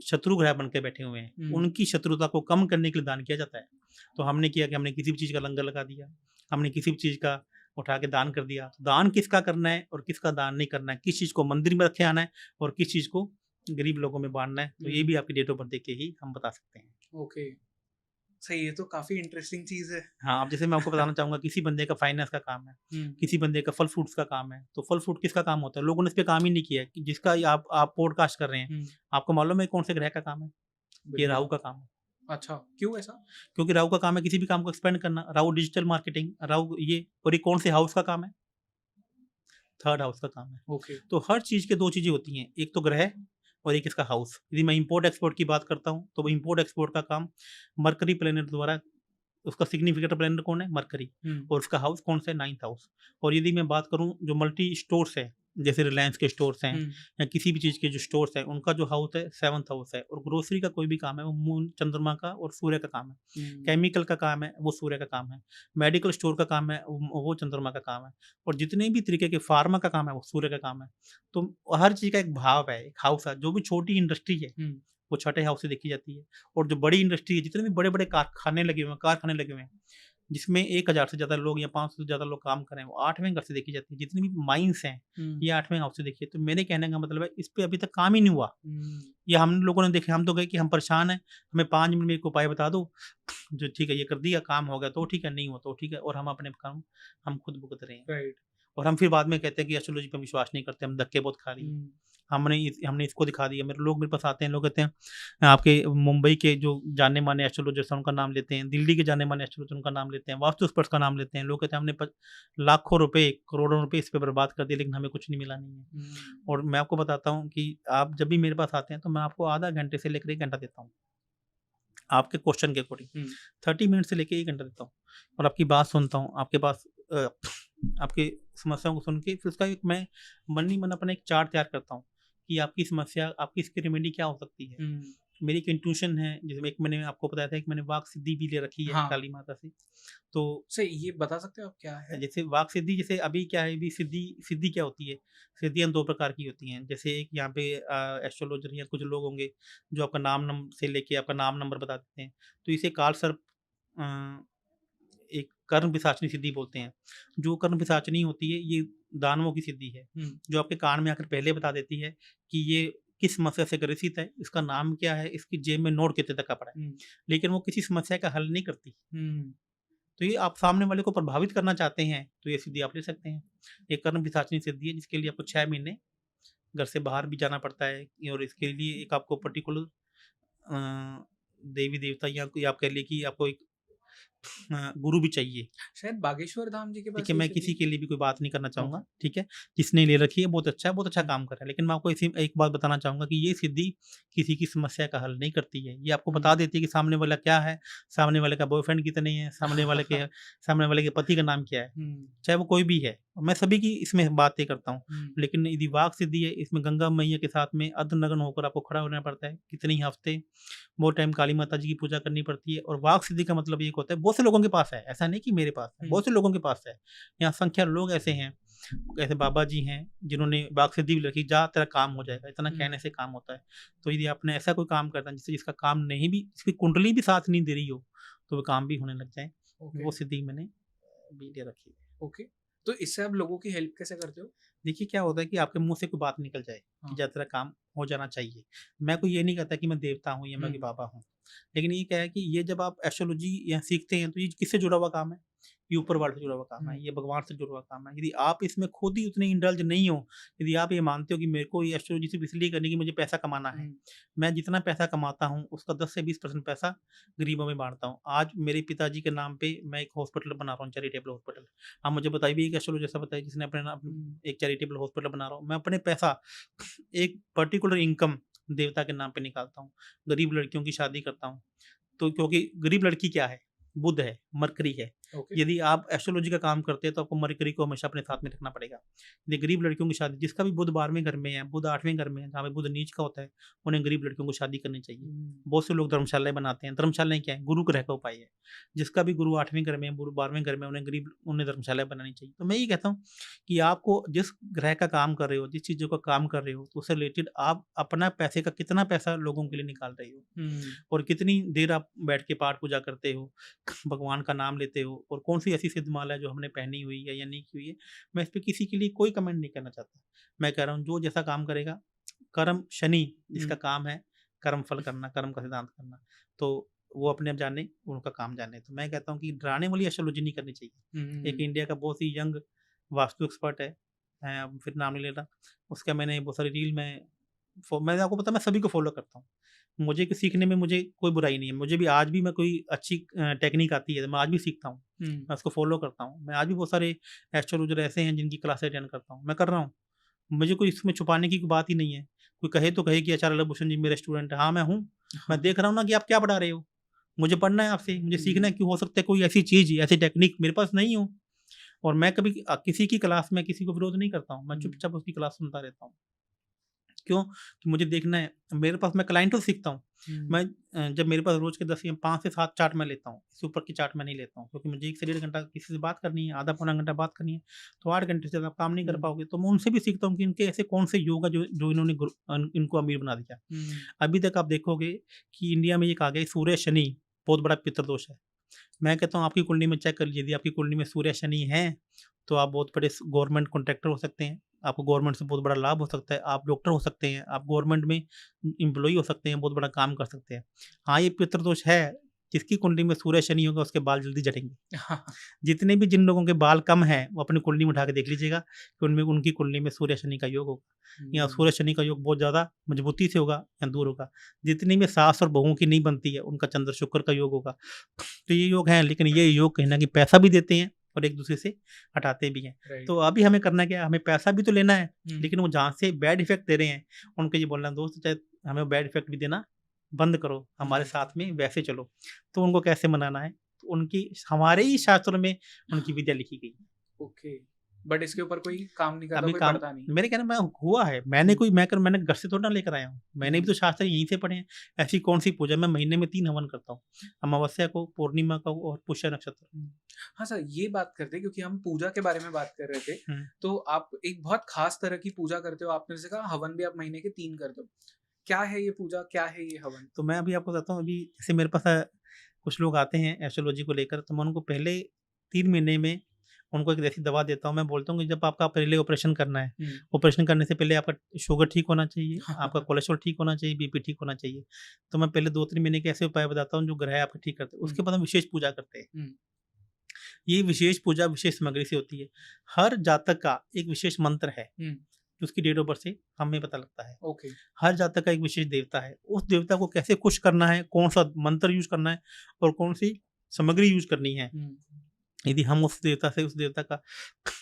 शत्रु ग्रह बन के बैठे हुए हैं, हम्म, उनकी शत्रुता को कम करने के लिए दान किया जाता है। तो हमने किया कि हमने किसी भी चीज़ का लंगर लगा दिया, हमने किसी भी चीज़ का उठा के दान कर दिया। तो दान किसका करना है और किसका दान नहीं करना है, किस चीज़ को मंदिर में रखे आना है और किस चीज़ को गरीब लोगों में बांटना है, तो ये भी आपकी डेट ऑफ बर्थ देख के ही हम बता सकते हैं। ओके, सही है, तो काफी इंटरेस्टिंग चीज है। हाँ, अब जैसे मैं आपको बताना चाहूँगा, किसी बंदे का फाइनेंस का काम है, किसी बंदे का फल फ्रूट्स का काम है, तो फल फ्रूट किसका काम होता है? लोगों ने इस पे काम ही नहीं किया है कि जिसका ये आप पॉडकास्ट कर रहे हैं, आपको मालूम है कौन से ग्रह का काम है? ये राहु का काम है। अच्छा, क्यों ऐसा? क्योंकि राहु का काम है किसी भी काम को एक्सपेंड करना, राहु डिजिटल मार्केटिंग, राहु ये, और ये कौन से हाउस का काम है? थर्ड हाउस का काम है। ओके। तो हर चीज़ के 2 चीज़ें होती हैं, एक तो ग्रह और एक इसका हाउस। यदि मैं इम्पोर्ट एक्सपोर्ट की बात करता हूँ, तो वो इम्पोर्ट एक्सपोर्ट का काम मरकरी प्लैनेट द्वारा, उसका सिग्निफिकेंट प्लैनेट कौन है? मरकरी। और उसका हाउस कौन सा है? 9th house. और यदि मैं बात करूँ जो मल्टी स्टोर्स है, जैसे रिलायंस के स्टोर्स हैं या किसी भी चीज़ के जो स्टोर्स हैं, उनका जो हाउस है 7th हाउस है। और ग्रोसरी का कोई भी काम है वो मून, चंद्रमा का और सूर्य का काम है। केमिकल का काम है वो सूर्य का काम है। मेडिकल स्टोर का काम है वो चंद्रमा का काम है। और जितने भी तरीके के फार्मा का काम है वो सूर्य का काम है। तो हर चीज़ का एक भाव है, एक हाउस है। जो भी छोटी इंडस्ट्री है वो छठे हाउस से देखी जाती है। और जो बड़ी इंडस्ट्री है, जितने भी बड़े-बड़े कारखाने लगे हुए हैं, कारखाने लगे हुए हैं, जिसमें 1000 से ज़्यादा लोग या 500 से ज़्यादा लोग काम कर रहे हैं, वो 8वें घर से देखी जाती है। जितनी भी माइन्स हैं, ये 8वें हाउस से देखी है। तो मेरे कहने का मतलब है इस पे अभी तक काम ही नहीं हुआ। या हम लोगों ने देखे, हम तो गए कि हम परेशान हैं, हमें 5 मिनट में एक उपाय बता दो, जो ठीक है ये कर दिया, काम हो गया तो ठीक है, नहीं हुआ तो ठीक है, और हम अपने काम हम खुद भुगत रहे हैं। राइट। और हम फिर बाद में कहते हैं कि एस्ट्रोलॉजी पे विश्वास नहीं करते, हम धक्के बहुत खा रही हैं। हमने इसको दिखा दिया। मेरे पास आते हैं, लोग कहते हैं आपके मुंबई के जो जाने-माने एस्ट्रोलॉजर्स हैं उनका नाम लेते हैं, दिल्ली के जाने-माने एस्ट्रोलॉजर उनका नाम लेते हैं, वास्तु एक्सपर्ट्स का नाम लेते हैं। लोग कहते हैं हमने लाखों रुपए, करोड़ों रुपए इस पे बर्बाद कर दिए, लेकिन हमें कुछ नहीं मिला नहीं है। और मैं आपको बताता हूँ कि आप जब भी मेरे पास आते हैं तो मैं आपको आधा घंटे से लेकर 1 घंटा देता हूँ। आपके क्वेश्चन के अकॉर्डिंग 30 मिनट से लेके 1 घंटा देता हूँ और आपकी बात सुनता हूँ। आपके पास आपकी समस्याओं को सुन के फिर उसका एक मैं मन ही मन अपना एक चार्ट तैयार करता हूँ कि आपकी समस्या, आपकी इसकी रेमेडी क्या हो सकती है। मेरी एक इंट्यूशन है, जिसमें एक मैंने आपको बताया था, एक मैंने वाक सिद्धि भी ले रखी है हाँ। काली माता से। तो सही, ये बता सकते हो आप क्या है? जैसे वाक सिद्धि, जैसे अभी क्या है, अभी सिद्धि सिद्धि क्या होती है? सिद्धियाँ 2 प्रकार की होती हैं। जैसे एक यहाँ पे एस्ट्रोलॉजर या कुछ लोग होंगे जो आपका नाम से लेके आपका नाम नंबर बता देते हैं। तो इसे काल सर्प अ, एक कर्म पिशाचनी सिद्धि बोलते हैं। जो कर्म पिशाचनी होती है ये दानवों की सिद्धि है, जो आपके कान में आकर पहले बता देती है कि ये किस समस्या से ग्रसित है, इसका नाम क्या है, इसकी जेब में नोट कितने तक का पड़ा है। लेकिन वो किसी समस्या का हल नहीं करती। तो ये आप सामने वाले को प्रभावित करना चाहते हैं तो ये सिद्धि आप ले सकते हैं। ये कर्म पिशाचनी सिद्धि है, जिसके लिए आपको 6 महीने घर से बाहर भी जाना पड़ता है, और इसके लिए एक आपको पर्टिकुलर देवी देवता या कोई आप कह लिए कि आपको एक गुरु भी चाहिए। शायद बागेश्वर धाम जी के पास ठीक है, ये मैं सिद्धि किसी के लिए भी कोई बात नहीं करना चाहूँगा, ओके। ठीक है? जिसने ले रखी है बहुत अच्छा है, बहुत अच्छा काम कर रहा है। लेकिन मैं आपको इसी एक बात बताना चाहूँगा कि ये सिद्धि किसी की समस्या का हल नहीं करती है। ये आपको बता देती है कि सामने वाला क्या है, सामने वाले का बॉयफ्रेंड कितने हैं, सामने वाले के पति का नाम क्या है, चाहे वो कोई भी है। मैं सभी की इसमें बातें करता हूँ। लेकिन यदि वाक सिद्धि है, इसमें गंगा मैया के साथ में अर्धनग्न होकर आपको खड़ा होना पड़ता है, कितने ही हफ्ते, बहुत टाइम काली माता जी की पूजा करनी पड़ती है। और वाक सिद्धि का मतलब ये होता है, बहुत से लोगों के पास है, ऐसा नहीं कि मेरे पास है, बहुत से लोगों के पास है। यहाँ संख्या लोग ऐसे हैं, ऐसे बाबा जी हैं जिन्होंने वाक सिद्धि भी रखी, जा तेरा काम हो जाएगा, इतना कहने से काम होता है। तो यदि आपने ऐसा कोई काम करता है जिसका काम नहीं भी, जिसकी कुंडली भी साथ नहीं दे रही हो, तो वो काम भी होने लग जाए। वो सिद्धि मैंने भी ले रखी है। ओके, तो इससे आप लोगों की हेल्प कैसे करते हो? देखिए क्या होता है कि आपके मुंह से कोई बात निकल जाए कि जा तेरा काम हो जाना चाहिए। मैं कोई ये नहीं कहता कि मैं देवता हूँ या मैं कोई बाबा हूँ, लेकिन ये क्या है कि ये जब आप एस्ट्रोलॉजी या सीखते हैं तो ये किससे जुड़ा हुआ काम है? ये ऊपर वाले से जुड़ा हुआ काम है, ये भगवान से जुड़ा हुआ काम है। यदि आप इसमें खुद ही उतने इंडल्ज नहीं हो, यदि आप ये मानते हो कि मेरे को ये एस्ट्रोलॉजी सिर्फ इसलिए करनी कि मुझे पैसा कमाना है, मैं जितना पैसा कमाता हूँ उसका 10 से 20% पैसा गरीबों में बांटता हूँ। आज मेरे पिताजी के नाम पे मैं एक हॉस्पिटल बना रहा हूँ, चैरिटेबल हॉस्पिटल। आप मुझे बताइए कि एस्ट्रोलॉजी ऐसा बताइए जिसने अपने नाम एक चैरिटेबल हॉस्पिटल बना रहा हूँ। मैं अपने पैसा एक पर्टिकुलर इनकम देवता के नाम पे निकालता हूँ, गरीब लड़कियों की शादी करता हूँ। तो क्योंकि गरीब लड़की क्या है, बुध है, मरकरी है। यदि आप एस्ट्रोलॉजी का काम करते हैं तो आपको मरकरी को हमेशा अपने साथ में रखना पड़ेगा। यदि गरीब लड़कियों की शादी, जिसका भी बुध 12वें घर में है, बुध 8वें घर में है, जहाँ पे बुध नीच का होता है, उन्हें गरीब लड़कियों को शादी करनी चाहिए। बहुत से लोग धर्मशालाएं बनाते हैं। धर्मशालाएं क्या है, गुरु ग्रह का उपाय है। जिसका भी गुरु 8वें घर में है, गुरु 12वें घर में, उन्हें धर्मशालाएं बनानी चाहिए। तो मैं ये कहता हूँ कि आपको जिस ग्रह का काम कर रहे हो, जिस चीज़ों का काम कर रहे हो, तो उससे रिलेटेड आप अपना पैसे का कितना पैसा लोगों के लिए निकाल रहे हो, और कितनी देर आप बैठ के पाठ पूजा करते हो, भगवान का नाम लेते हो, और कौन सी ऐसी सिद्ध माला है जो हमने पहनी हुई है या नहीं की हुई है। मैं इस पे किसी के लिए कोई कमेंट नहीं करना चाहता। मैं कह रहा हूँ जो जैसा काम करेगा, कर्म शनि जिसका काम है कर्म फल करना, कर्म का सिद्धांत करना, तो वो अपने आप जाने, उनका काम जाने। तो मैं कहता हूँ कि डराने वाली एस्ट्रोलॉजी नहीं करनी चाहिए। एक इंडिया का बहुत ही यंग वास्तु एक्सपर्ट है, मैं फिर नाम नहीं ले रहा उसका, मैंने बहुत सारी रील में मैंने आपको पता, मैं सभी को फॉलो करता हूँ। मुझे सीखने में मुझे कोई बुराई नहीं है। मुझे भी आज भी मैं कोई अच्छी टेक्निक आती है तो मैं आज भी सीखता हूँ, मैं उसको फॉलो करता हूँ। मैं आज भी बहुत सारे एस्ट्रोलॉजर ऐसे हैं जिनकी क्लासेस अटेंड करता हूँ, मैं कर रहा हूँ। मुझे कोई इसमें छुपाने की कोई बात ही नहीं है। कोई कहे तो कहे कि आचार्य लवभूषण जी मेरे स्टूडेंट है, हाँ मैं हूँ। मैं देख रहा हूँ ना कि आप क्या पढ़ा रहे हो, मुझे पढ़ना है आपसे, मुझे सीखना है कि हो सकता है कोई ऐसी चीज़, ऐसी टेक्निक मेरे पास नहीं हो। और मैं कभी किसी की क्लास में किसी को विरोध नहीं करता हूँ, मैं चुपचाप उसकी क्लास सुनता रहता हूँ। क्यों? कि मुझे देखना है, मेरे पास, मैं क्लाइंटों से सीखता हूँ। मैं जब मेरे पास रोज़ के 10 या 5 से 7 चार्ट मैं लेता हूँ, इससे ऊपर की चार्ट मैं नहीं लेता हूँ, क्योंकि मुझे 1 से 1.5 घंटा किसी से बात करनी है, आधा पौना घंटा बात करनी है, तो 8 घंटे से आप काम नहीं कर पाओगे। तो मैं उनसे भी सीखता हूँ कि इनके ऐसे कौन से योग है जो इन्होंने इनको अमीर बना दिया। अभी तक आप देखोगे कि इंडिया में ये कहा गया सूर्य शनि बहुत बड़ा पितृदोष है। मैं कहता हूँ आपकी कुंडली में चेक कर लीजिए, यदि आपकी कुंडली में सूर्य शनि है तो आप बहुत बड़े गवर्नमेंट कॉन्ट्रैक्टर हो सकते हैं, आपको गवर्नमेंट से बहुत बड़ा लाभ हो सकता है, आप डॉक्टर हो सकते हैं, आप गवर्नमेंट में एम्प्लॉई हो सकते हैं, बहुत बड़ा काम कर सकते हैं। हाँ, ये पितृदोष है, जिसकी कुंडली में सूर्य शनि होगा उसके बाल जल्दी झड़ेंगे। जितने भी जिन लोगों के बाल कम हैं वो अपनी कुंडली में उठा के देख लीजिएगा कि उनमें उनकी कुंडली में सूर्य शनि का योग होगा, या सूर्य शनि का योग बहुत ज़्यादा मजबूती से होगा या दूर होगा। जितनी भी सास और बहुओं की नहीं बनती है उनका चंद्र शुक्र का योग होगा। तो ये योग हैं, लेकिन ये योग कहीं ना कहीं पैसा भी देते हैं और एक दूसरे से हटाते भी हैं। तो अभी हमें करना क्या है, हमें पैसा भी तो लेना है, लेकिन वो जहाँ से बैड इफेक्ट दे रहे हैं उनको ये बोलना, दोस्त चाहे हमें बैड इफेक्ट भी देना बंद करो, हमारे साथ में वैसे चलो। तो उनको कैसे मनाना है, तो उनकी हमारे ही शास्त्रों में उनकी विद्या लिखी गई है। ओके, बट इसके ऊपर कोई काम नहीं करता, अभी कोई काम पढ़ता नहीं। मेरे कहना मैं हुआ है, मैंने घर से थोड़ा ना लेकर आया हूँ, मैंने भी तो शास्त्र यहीं से पढ़े हैं। ऐसी कौन सी पूजा, मैं महीने में 3 हवन करता हूँ, अमावस्या को, पूर्णिमा को और पुष्य नक्षत्र। हाँ सर, ये बात करते हैं क्योंकि हम पूजा के बारे में बात कर रहे थे, तो आप एक बहुत खास तरह की पूजा करते हो, आपने जैसे कहा हवन भी आप महीने के 3 करते हो। क्या है ये पूजा, क्या है ये हवन? तो मैं अभी आपको बताता हूँ, अभी जैसे मेरे पास कुछ लोग आते हैं एस्ट्रोलॉजी को लेकर, तो मैं उनको पहले 3 महीने में उनको एक ऐसी दवा देता हूँ। मैं बोलता हूँ कि जब आपका पहले ऑपरेशन करना है, ऑपरेशन करने से पहले आपका शुगर ठीक होना चाहिए, आपका कोलेस्ट्रॉल ठीक होना चाहिए, बीपी ठीक होना चाहिए। तो मैं पहले 2-3 महीने के ऐसे उपाय बताता हूँ जो ग्रह आपके ठीक करते हैं। उसके बाद हम विशेष पूजा करते हैं। ये विशेष पूजा विशेष सामग्री से होती है। हर जातक का एक विशेष मंत्र है, उसकी डेट ऑफ बर्थ से हमें पता लगता है। ओके, हर जातक का एक विशेष देवता है, उस देवता को कैसे खुश करना है, कौन सा मंत्र यूज करना है और कौन सी सामग्री यूज करनी है। यदि हम उस देवता का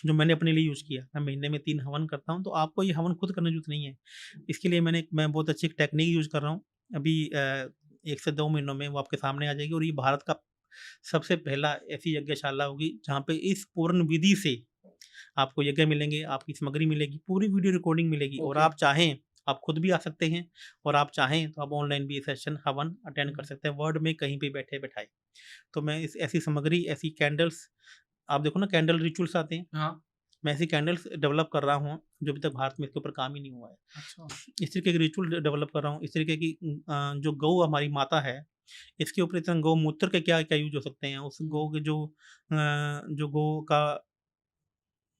जो मैंने अपने लिए यूज किया, मैं महीने में 3 हवन करता हूँ, तो आपको ये हवन खुद करने की जरूरत नहीं है। इसके लिए मैं बहुत अच्छी टेक्निक यूज कर रहा हूँ। अभी 1 से 2 महीनों में वो आपके सामने आ जाएगी, और ये भारत का सबसे पहला ऐसी यज्ञशाला होगी जहाँ पे इस पूर्ण विधि से आपको यज्ञ मिलेंगे, आपकी सामग्री मिलेगी, पूरी वीडियो रिकॉर्डिंग मिलेगी। और आप चाहें आप खुद भी आ सकते हैं, और आप चाहें तो आप ऑनलाइन भी सेशन हवन अटेंड कर सकते हैं, वर्ल्ड में कहीं भी बैठे बैठाए। तो मैं ऐसी सामग्री, ऐसी कैंडल्स, आप देखो ना कैंडल रिचुअल्स आते हैं, हाँ, मैं ऐसी कैंडल्स डेवलप कर रहा हूँ जो अभी तक भारत में इसके ऊपर काम ही नहीं हुआ है। अच्छा, इस तरीके की रिचुअल डेवलप कर रहा हूँ। इस तरीके की जो गौ हमारी माता है, इसके ऊपर इतना गौमूत्र के क्या क्या यूज हो सकते हैं, उस गौ के जो गौ का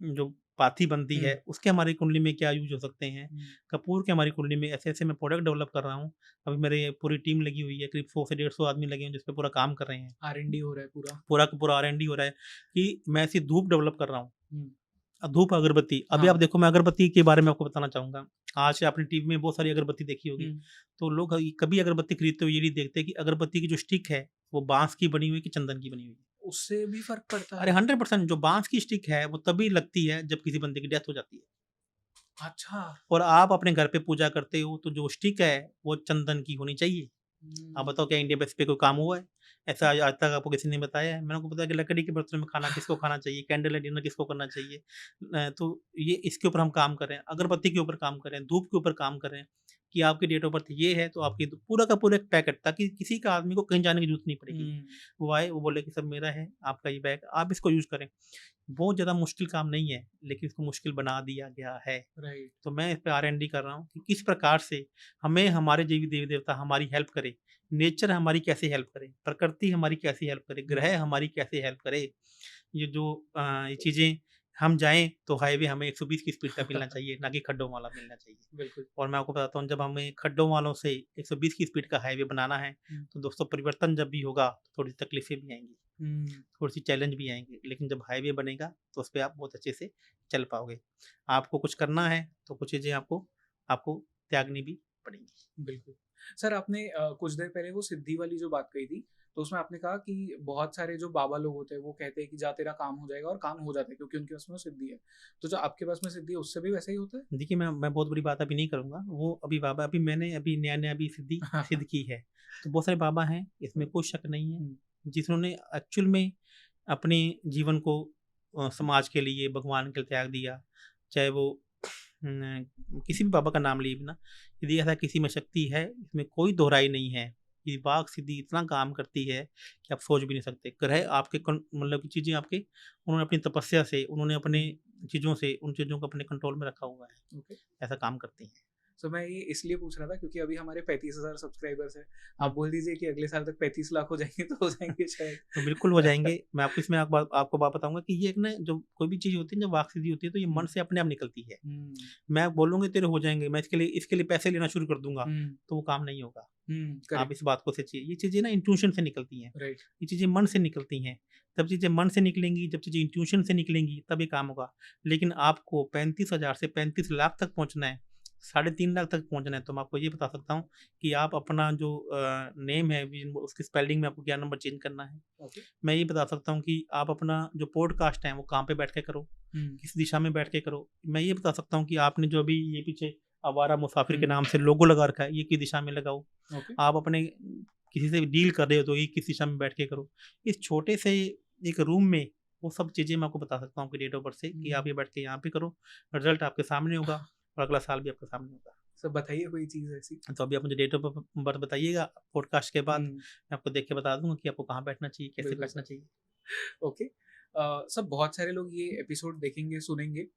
जो पाथी बनती है, उसके हमारी कुंडली में क्या यूज हो सकते हैं। कपूर के हमारी कुंडली में ऐसे ऐसे मैं प्रोडक्ट डेवलप कर रहा हूँ। अभी मेरे पूरी टीम लगी हुई है, करीब 100 से 150 आदमी लगे हैं जिस पे पूरा काम कर रहे हैं। R&D हो रहा है पूरा पूरा का पूरा R&D हो रहा है कि मैं ऐसी धूप डेवलप कर रहा हूँ। धूप अगरबत्ती, अभी हाँ। आप देखो मैं अगरबत्ती के बारे में आपको बताना चाहूंगा। आज आपने टीवी में बहुत सारी अगरबत्ती देखी होगी, तो लोग कभी अगरबत्ती खरीदते हुए ये नहीं देखते कि अगरबत्ती की जो स्टिक है वो बांस की बनी हुई कि चंदन की बनी हुई है। उससे भी फर्क पड़ता अरे है। 100% जो बांस की स्टिक है वो तभी लगती है जब किसी बंदे की डेथ हो जाती है। अच्छा। और आप अपने घर पे पूजा करते हो तो जो स्टिक है वो चंदन की होनी चाहिए। आप बताओ क्या इंडिया बेस पे कोई काम हुआ है? ऐसा आज तक आपको किसी ने बताया है? मैंने को बताया कि लकड़ी के बर्तन में खाना किसको खाना चाहिए, कैंडल डिनर किसको करना चाहिए। तो ये इसके ऊपर हम काम कर रहे हैं, अगरबत्ती के ऊपर काम कर रहे हैं, धूप के ऊपर काम कर रहे हैं कि आपकी डेट ऑफ बर्थ ये है तो आपकी पूरा का पूरा एक पैकेट, ताकि किसी का आदमी को कहीं जाने की जरूरत नहीं पड़ेगी। वो आए, वो बोले कि सब मेरा है, आपका ये बैग, आप इसको यूज करें। बहुत ज़्यादा मुश्किल काम नहीं है, लेकिन इसको मुश्किल बना दिया गया है। राइट। तो मैं इस पे R&D कर रहा हूँ कि किस प्रकार से हमें हमारे देवी देवी देवता हमारी हेल्प करे, नेचर हमारी कैसे हेल्प करे, प्रकृति हमारी कैसे हेल्प करे, ग्रह हमारी कैसे हेल्प करे। ये जो ये चीज़ें हम जाएँ तो हाईवे हमें 120 की स्पीड का मिलना चाहिए, ना कि खड्डों वाला मिलना चाहिए। बिल्कुल। और मैं आपको बताता हूँ, जब हमें खड्डों वालों से 120 की स्पीड का हाईवे बनाना है, तो दोस्तों परिवर्तन जब भी होगा तो थोड़ी तकलीफ़ें भी आएँगी, थोड़ी-सी चैलेंज भी आएँगे, लेकिन जब हाईवे बनेगा तो उसपे आप बहुत अच्छे से चल पाओगे। आपको कुछ करना है तो कुछ चीज़ें आपको आपको त्यागनी भी पड़ेंगी। बिल्कुल। सर आपने कुछ देर पहले वो सिद्धि वाली जो बात कही थी, तो उसमें आपने कहा कि बहुत सारे जो बाबा लोग होते हैं वो कहते हैं कि जा तेरा काम हो जाएगा, और काम हो जाता है क्योंकि उनके पास में वो सिद्धि है। तो जो आपके पास में सिद्धि है उससे भी वैसा ही होता है? देखिए, मैं बहुत बड़ी बात अभी नहीं करूँगा, वो अभी बाबा अभी मैंने अभी नया-नया अभी सिद्ध की है। तो बहुत सारे बाबा हैं, इसमें कोई शक नहीं है, जिन्होंने एक्चुअल में अपने जीवन को समाज के लिए, भगवान के लिए त्याग दिया। चाहे वो किसी भी बाबा का नाम लिए बिना, यदि ऐसा किसी में शक्ति है, इसमें कोई दोहराई नहीं है। ये वाक सिद्धि इतना काम करती है कि आप सोच भी नहीं सकते। ग्रह आपके मतलब की चीज़ें आपके, उन्होंने अपनी तपस्या से, उन्होंने अपने चीज़ों से, उन चीज़ों को अपने कंट्रोल में रखा हुआ है। ओके। ऐसा काम करती हैं। सो मैं ये इसलिए पूछ रहा था क्योंकि अभी हमारे 35,000 सब्सक्राइबर्स हैं। आप बोल दीजिए कि अगले साल तक 35 लाख हो जाएँगे तो हो जाएँगे शायद। तो बिल्कुल हो जाएँगे। मैं आपको इसमें आपको बात बताऊँगा कि ये एक ना, जो कोई भी चीज़ होती है, जब वाक सिद्धि होती है तो ये मन से अपने आप निकलती है। मैं बोलूँगा तेरे हो जाएँगे, मैं इसके लिए पैसे लेना शुरू कर दूँगा, तो वो काम नहीं होगा। आप करेक्ट। इस बात को सोचिए, ये चीज़ें ना इंट्यूशन से निकलती हैं। राइट। ये चीज़ें मन से निकलती हैं। जब चीज़ें मन से निकलेंगी, जब चीज़ें इंट्यूशन से निकलेंगी, तब ये काम होगा। लेकिन आपको 35,000 से 35 लाख तक पहुँचना है, 3.5 लाख तक पहुँचना है, तो मैं आपको ये बता सकता हूँ कि आप अपना जो नेम है, उसकी स्पेलिंग में आपको क्या नंबर चेंज करना है। ओके। मैं ये बता सकता हूँ कि आप अपना जो पॉडकास्ट है वो कहाँ पे बैठ के करो, किस दिशा में बैठ के करो। मैं ये बता सकता हूँ कि आपने जो अभी ये पीछे आवारा मुसाफिर के नाम से लोगो लगा रखा है, ये किस दिशा में लगाओ। आप अपने किसी से डील कर रहे हो तो ये किस दिशा में बैठ के करो। इस छोटे से एक रूम में वो सब चीज़ें मैं आपको बता सकता हूँ कि डेट ऑफ बर्थ से, कि आप ये बैठ के यहाँ पे करो, रिजल्ट आपके सामने होगा और अगला साल भी आपके सामने होगा। सर बताइए कोई चीज़ ऐसी। तो अभी आप मुझे डेट ऑफ बर्थ बताइएगा, पॉडकास्ट के बाद मैं हुँ। आपको देख के बता दूंगा कि आपको कहाँ बैठना चाहिए, कैसे बिल्कुल बैठना सर। चाहिए। ओके। सर बहुत सारे लोग ये एपिसोड देखेंगे, सुनेंगे।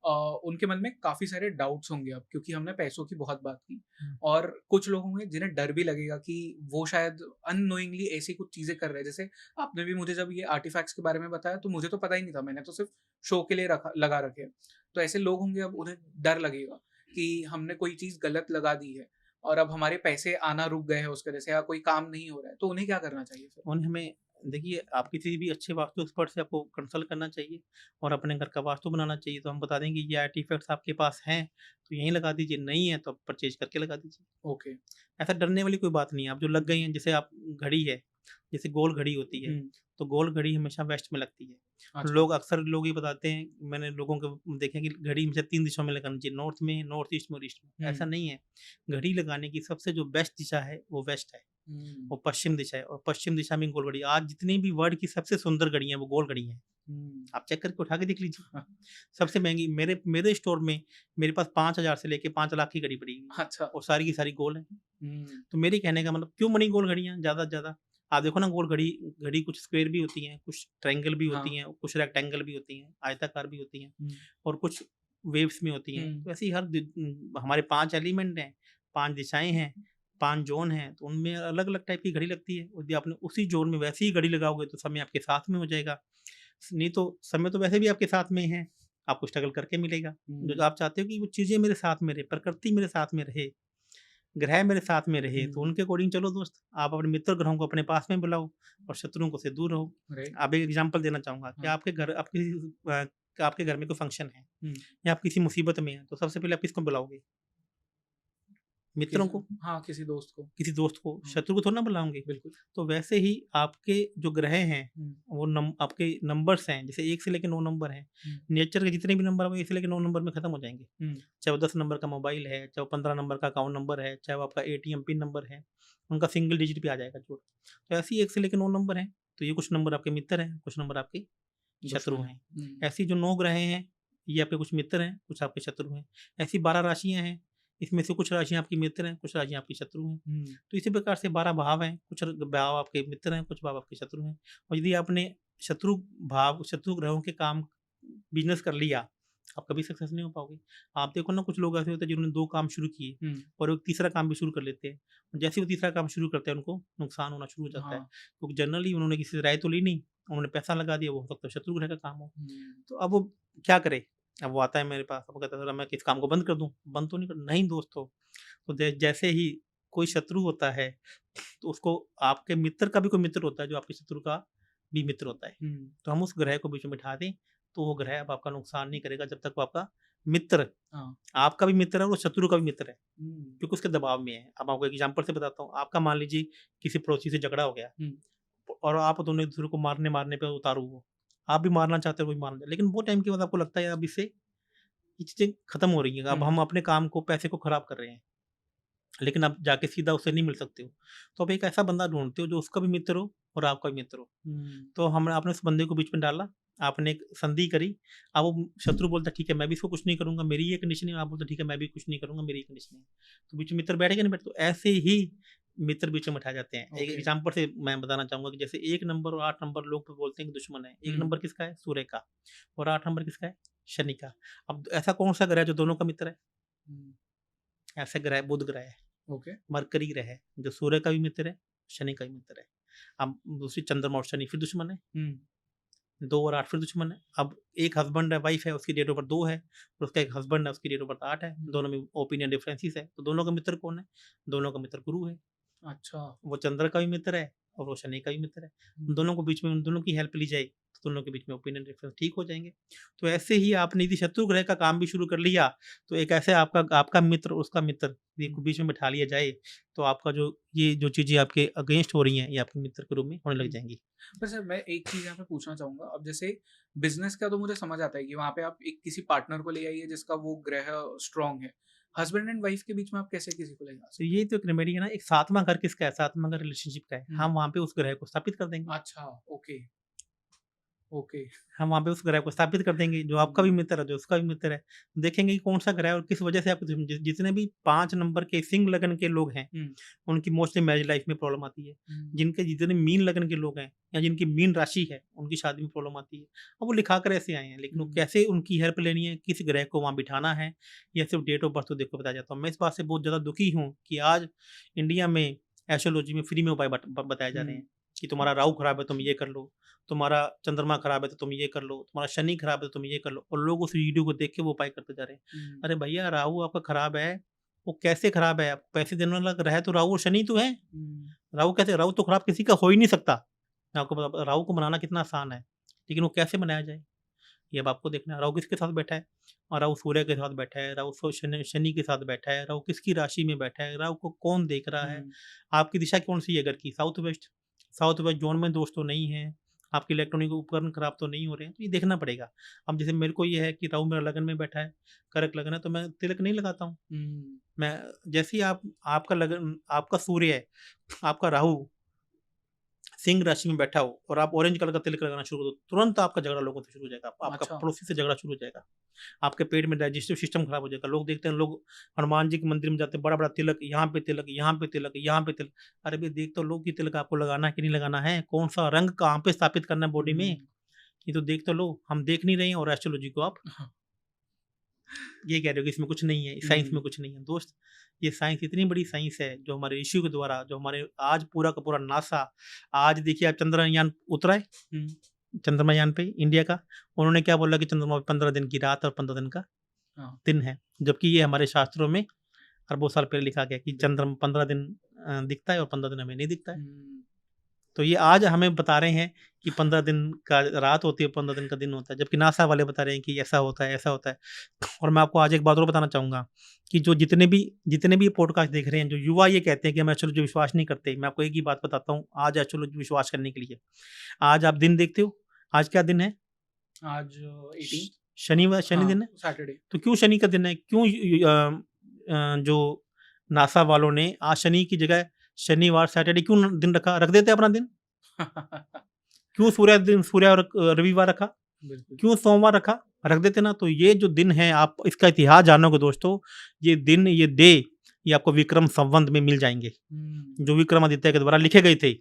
उनके मन में काफ़ी सारे डाउट्स होंगे अब, क्योंकि हमने पैसों की बहुत बात की, और कुछ लोग होंगे जिन्हें डर भी लगेगा कि वो शायद अननोइंगली ऐसी कुछ चीज़ें कर रहे हैं। जैसे आपने भी मुझे जब ये आर्टिफैक्ट्स के बारे में बताया तो मुझे तो पता ही नहीं था, मैंने तो सिर्फ शो के लिए लगा रखे हैं। तो ऐसे लोग होंगे, अब उन्हें डर लगेगा कि हमने कोई चीज़ गलत लगा दी है और अब हमारे पैसे आना रुक गए हैं उसकी वजह से, या कोई काम नहीं हो रहा है, तो उन्हें क्या करना चाहिए फिर? और हमें देखिए, आप किसी भी अच्छे वास्तु एक्सपर्ट से आपको कंसल्ट करना चाहिए और अपने घर का वास्तु बनाना चाहिए। तो हम बता देंगे ये आर्टिफैक्ट्स आपके पास हैं तो यहीं लगा दीजिए, नहीं है तो आप परचेज करके लगा दीजिए। ओके। ऐसा डरने वाली कोई बात नहीं है। आप जो लग गई हैं, जैसे आप घड़ी है, जैसे गोल घड़ी होती है, तो गोल घड़ी हमेशा वेस्ट में लगती है। अच्छा। लोग अक्सर लोग ये बताते हैं, मैंने लोगों को देखे कि घड़ी हमेशा 3 दिशाओं में लगानी चाहिए, नॉर्थ में, नॉर्थ ईस्ट में और ईस्ट में। ऐसा नहीं है। घड़ी लगाने की सबसे जो बेस्ट दिशा है वो वेस्ट है, वो पश्चिम दिशा है, और पश्चिम दिशा में गोल घड़ी। आज जितनी भी वर्ल्ड की सबसे सुंदर घड़ी है वो गोल घड़ी है। आप चेक करके उठा के देख लीजिए। सबसे महंगी मेरे स्टोर में मेरे पास 5,000 से लेके 5 लाख की घड़ी पड़ी हुई है, अच्छा। और सारी की सारी गोल है। तो मेरे कहने का मतलब, क्यों बनी गोल घड़ियाँ ज़्यादा से ज़्यादा? आप देखो ना, गोल घड़ी कुछ स्क्वायर भी होती हैं, कुछ ट्रायंगल भी होती हैं, कुछ रेक्टेंगल भी होती हैं, आयताकार भी होती हैं, और कुछ वेव्स में होती हैं। तो ऐसे ही हमारे 5 एलिमेंट हैं, 5 दिशाएं हैं, 5 जोन हैं, तो उनमें अलग-अलग टाइप की घड़ी लगती है। यदि आपने उसी जोन में वैसी ही घड़ी लगाओगे तो समय आपके साथ में हो जाएगा। नहीं तो समय तो वैसे भी आपके साथ में है, आपको स्ट्रगल करके मिलेगा। जो आप चाहते हो कि वो चीज़ें मेरे साथ में रहे, प्रकृति मेरे साथ में रहे, ग्रह मेरे साथ में रहे, तो उनके अकॉर्डिंग चलो दोस्त। आप अपने मित्र ग्रहों को अपने पास में बुलाओ और शत्रुओं को से दूर रहो। राइट। अब एक एग्जांपल देना चाहूँगा कि हाँ। आपके घर में कोई फंक्शन है या आप किसी मुसीबत में हैं, तो सबसे पहले आप किसको बुलाओगे? मित्रों को, हाँ, किसी दोस्त को। किसी दोस्त को, शत्रु को थोड़ा ना बुलाओगे। बिल्कुल। तो वैसे ही आपके जो ग्रह हैं, वो आपके नंबर्स हैं, जैसे 1 से लेके 9 नंबर हैं। नेचर के जितने भी नंबर हैं वो 1 से लेके 9 नंबर में खत्म हो जाएंगे। चाहे वो 10 नंबर का मोबाइल है, चाहे वो 15 नंबर का अकाउंट नंबर है, चाहे वो आपका ATM पिन नंबर है, उनका सिंगल डिजिट भी आ जाएगा जोड़। तो ऐसे ही 1 से लेके 9 नंबर हैं। तो ये कुछ नंबर आपके मित्र हैं, कुछ नंबर आपके शत्रु हैं। ऐसी जो 9 ग्रह हैं, ये आपके कुछ मित्र हैं, कुछ आपके शत्रु हैं। ऐसी 12 राशियां हैं, इसमें से कुछ राशियां आपकी मित्र हैं, कुछ राशियां आपकी शत्रु हैं। तो इसी प्रकार से 12 भाव हैं, कुछ भाव आपके मित्र हैं, कुछ भाव आपके शत्रु हैं। और यदि आपने शत्रु ग्रहों के काम बिजनेस कर लिया, आप कभी सक्सेस नहीं हो पाओगे। आप देखो ना, कुछ लोग ऐसे होते हैं जिन्होंने 2 काम शुरू किए और वो तीसरा काम भी शुरू कर लेते हैं। और जैसे वो तीसरा काम शुरू करते हैं, उनको नुकसान होना शुरू हो जाता है, क्योंकि जनरली उन्होंने किसी से राय तो ली नहीं, उन्होंने पैसा लगा दिया, वो हो सकता है शत्रु ग्रह का काम हो। तो अब वो क्या करे? अब वो आता है मेरे पास, अब कहता है, सर मैं किस काम को बंद कर दूं? बंद तो नहीं कर, नहीं दोस्तों। तो जैसे ही कोई शत्रु होता है, तो उसको आपके मित्र का भी कोई मित्र होता है जो आपके शत्रु का भी मित्र होता है। तो हम उस ग्रह को बीच में बिठा दें, तो वो ग्रह अब आपका नुकसान नहीं करेगा जब तक वो आपका मित्र, आपका भी मित्र है और वो शत्रु का भी मित्र है, क्योंकि उसके दबाव में है। अब आपको एग्जाम्पल से बताता हूँ। आपका मान लीजिए किसी पड़ोसी से झगड़ा हो गया और आप दोनों एक दूसरे को मारने पे उतारू हो, आप भी मारना चाहते हो, वो भी मारना चाहते, लेकिन वो टाइम के बाद आपको लगता है अब इससे ये चीज़ें खत्म हो रही हैं, अब हम अपने काम को, पैसे को खराब कर रहे हैं, लेकिन आप जाके सीधा उससे नहीं मिल सकते हो। तो आप एक ऐसा बंदा ढूंढते हो जो उसका भी मित्र हो और आपका भी मित्र हो। तो आपने उस बंदे को बीच में डाला, आपने एक संधि करी। अब वो शत्रु बोलता ठीक है मैं भी इसको कुछ नहीं करूंगा, मेरी ये कंडीशन है, आप बोलते ठीक है मैं भी कुछ नहीं करूंगा, मेरी ये कंडीशन है। तो बीच में मित्र बैठेगा नहीं बैठे, तो ऐसे ही मित्र बीच में बैठा जाते हैं। एक एग्जाम्पल से मैं बताना चाहूंगा कि जैसे 1 नंबर और 8 नंबर लोग बोलते हैं कि दुश्मन है। 1 नंबर किसका है? सूर्य का। और 8 नंबर किसका है? शनि का। अब ऐसा कौन सा ग्रह है जो दोनों का मित्र है? ऐसा ग्रह बुध ग्रह है। मरकरी ग्रह है जो सूर्य का भी मित्र है, शनि का भी मित्र है। अब दूसरी चंद्रमा और शनि फिर दुश्मन है। 2 और 8 फिर दुश्मन है। अब एक हस्बैंड है, वाइफ है, उसकी डेट ऑफ बर्थ 2 है, और उसका एक हस्बैंड है, उसकी डेट ऑफ बर्थ 8 है। दोनों में ओपिनियन डिफरेंसेस है, तो दोनों का मित्र कौन है? दोनों का मित्र गुरु है। अच्छा, वो चंद्र का भी मित्र है और वो शनि का भी मित्र है। दोनों को बीच में, उन दोनों की हेल्प ली जाए तो दोनों के बीच में ओपिनियन डिफरेंस ठीक हो जाएंगे। तो ऐसे ही आपने यदि शत्रु ग्रह का काम भी शुरू कर लिया, तो एक ऐसे आपका मित्र उसका मित्र बीच में बिठा लिया जाए, तो आपका ये जो चीज़ें आपके अगेंस्ट हो रही हैं, ये आपके मित्र के रूप में होने लग जाएंगी। पर सर मैं एक चीज़ यहाँ पे पूछना चाहूँगा। अब जैसे बिजनेस का तो मुझे समझ आता है कि वहाँ पे आप एक किसी पार्टनर को ले आइए जिसका वो ग्रह स्ट्रांग है। हस्बैंड एंड वाइफ के बीच में आप कैसे किसी को ले जा सकते? तो ये तो एक रेमेडी है ना। एक 7वां घर किसका है? 7वां घर रिलेशनशिप का है। हम वहाँ पे उस ग्रह को स्थापित कर देंगे। अच्छा, ओके। हम वहाँ पे उस ग्रह को स्थापित कर देंगे, जो आपका भी मित्र है, जो उसका भी मित्र है। देखेंगे कि कौन सा ग्रह है और किस वजह से आपको जितने भी 5 नंबर के सिंह लगन के लोग हैं, उनकी मोस्टली मैरिज लाइफ में प्रॉब्लम आती है। जिनके जितने मीन लगन के लोग हैं या जिनकी मीन राशि है, उनकी शादी में प्रॉब्लम आती है। अब वो लिखा कर ऐसे आए हैं, लेकिन वो कैसे उनकी हेल्प लेनी है, किस ग्रह को वहाँ बिठाना है, या सिर्फ डेट ऑफ बर्थ तो देखो बताया जाता हूँ। मैं इस बात से बहुत ज़्यादा दुखी हूँ कि आज इंडिया में एस्ट्रोलॉजी में फ्री में उपाय बताए जा रहे हैं कि तुम्हारा राहु खराब है तुम ये कर लो, तुम्हारा चंद्रमा खराब है तो तुम ये कर लो, तुम्हारा शनि खराब है तो तुम ये कर लो, और लोग उस वीडियो को देख के वो उपाय करते जा रहे हैं। अरे भैया, राहु आपका खराब है, वो कैसे खराब है? पैसे देने वाला ग्रह तो राहु और शनि तो है। राहु कैसे? राहु तो खराब किसी का हो ही नहीं सकता। आपको पता, राहु को बनाना कितना आसान है, लेकिन वो कैसे बनाया जाए ये अब आपको देखना है। राहु किसके साथ बैठा है? और राहु सूर्य के साथ बैठा है, राहु शनि के साथ बैठा है, राहु किसकी राशि में बैठा है, राहु को कौन देख रहा है, आपकी दिशा कौन सी है घर की? South west. South west zone में दोस्त तो नहीं है, आपके इलेक्ट्रॉनिक उपकरण खराब तो नहीं हो रहे हैं, तो ये देखना पड़ेगा। अब जैसे मेरे को ये है कि राहु मेरा लगन में बैठा है, कर्क लगन है, तो मैं तिलक नहीं लगाता हूँ। मैं जैसे ही आपका लगन, आपका सूर्य है, आपका राहु सिंह राशि में बैठा हो और आप ऑरेंज कलर का तिलक लगाना शुरू कर दो, तुरंत आपका झगड़ा लोगों से शुरू हो जाएगा। आपका पड़ोसी से झगड़ा शुरू हो जाएगा, आपके पेट में डाइजेस्टिव सिस्टम खराब हो जाएगा। लोग देखते हैं, लोग हनुमान जी के मंदिर में जाते हैं, बड़ा बड़ा तिलक, यहाँ पे तिलक, यहाँ पे तिलक, यहाँ पे तिलक। अरे भाई देख तो लो कि तिलक आपको लगाना है कि नहीं लगाना है, कौन सा रंग कहाँ पे स्थापित करना है बॉडी में, ये तो देख तो लो। हम देख नहीं रहे हैं और एस्ट्रोलॉजी को आप ये कह रहे हो कि इसमें कुछ नहीं है, साइंस में कुछ नहीं है। दोस्त, ये साइंस इतनी बड़ी साइंस है जो हमारे ऋषियों के द्वारा, जो हमारे आज पूरा का पूरा नासा, आज देखिए आप चंद्रयान उतरा है, चंद्रमायान पे इंडिया का, उन्होंने क्या बोला कि चंद्रमा पे 15 दिन की रात और 15 दिन का हाँ। दिन है, जबकि ये हमारे शास्त्रों में अरबों साल पहले लिखा गया कि चंद्रमा 15 दिन दिखता है और 15 दिन हमें नहीं दिखता है। तो ये आज हमें बता रहे हैं कि 15 दिन का रात होती है, 15 दिन का दिन होता है, जबकि नासा वाले बता रहे हैं कि ऐसा होता है, ऐसा होता है। और मैं आपको आज एक बात और बताना चाहूँगा कि जो जितने भी पॉडकास्ट देख रहे हैं, जो युवा ये कहते हैं कि हम एस्ट्रोलॉजी विश्वास नहीं करते, मैं आपको एक ही बात बताता हूँ आज एस्ट्रोलॉजी विश्वास करने के लिए। आज आप दिन देखते हो, आज क्या दिन है? आज 18 शनिवार, शनि दिन है। सैटरडे। तो क्यों शनि का दिन है? क्यों जो नासा वालों ने आज शनि की जगह शनिवार सैटरडे क्यों दिन रख देते अपना दिन? क्यों सूर्य और रविवार रखा? क्यों सोमवार रखा? रख देते ना। तो ये जो दिन है, आप इसका इतिहास जानोगे दोस्तों, ये दिन, ये डे, ये आपको विक्रम संवत में मिल जाएंगे, जो विक्रमादित्य के द्वारा लिखे गए थे।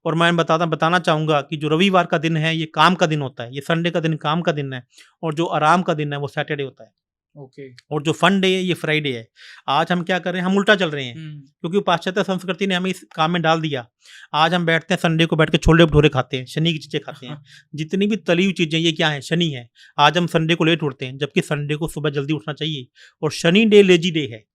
और मैं बताना चाहूँगा कि जो रविवार का दिन है, ये काम का दिन होता है, ये संडे का दिन काम का दिन है, और जो आराम का दिन है वो सैटरडे होता है। ओके। और जो फन डे है ये फ्राइडे है। आज हम क्या कर रहे हैं? हम उल्टा चल रहे हैं, क्योंकि पाश्चात्य संस्कृति ने हमें इस काम में डाल दिया। आज हम बैठते हैं संडे को, बैठ के छोले भटूरे खाते हैं, शनि की चीज़ें खाते हैं। जितनी भी तली हुई चीज़ें, ये क्या है? शनि है। आज हम संडे को लेट उठते हैं, जबकि संडे को सुबह जल्दी उठना चाहिए। और शनि डे लेजी डे है।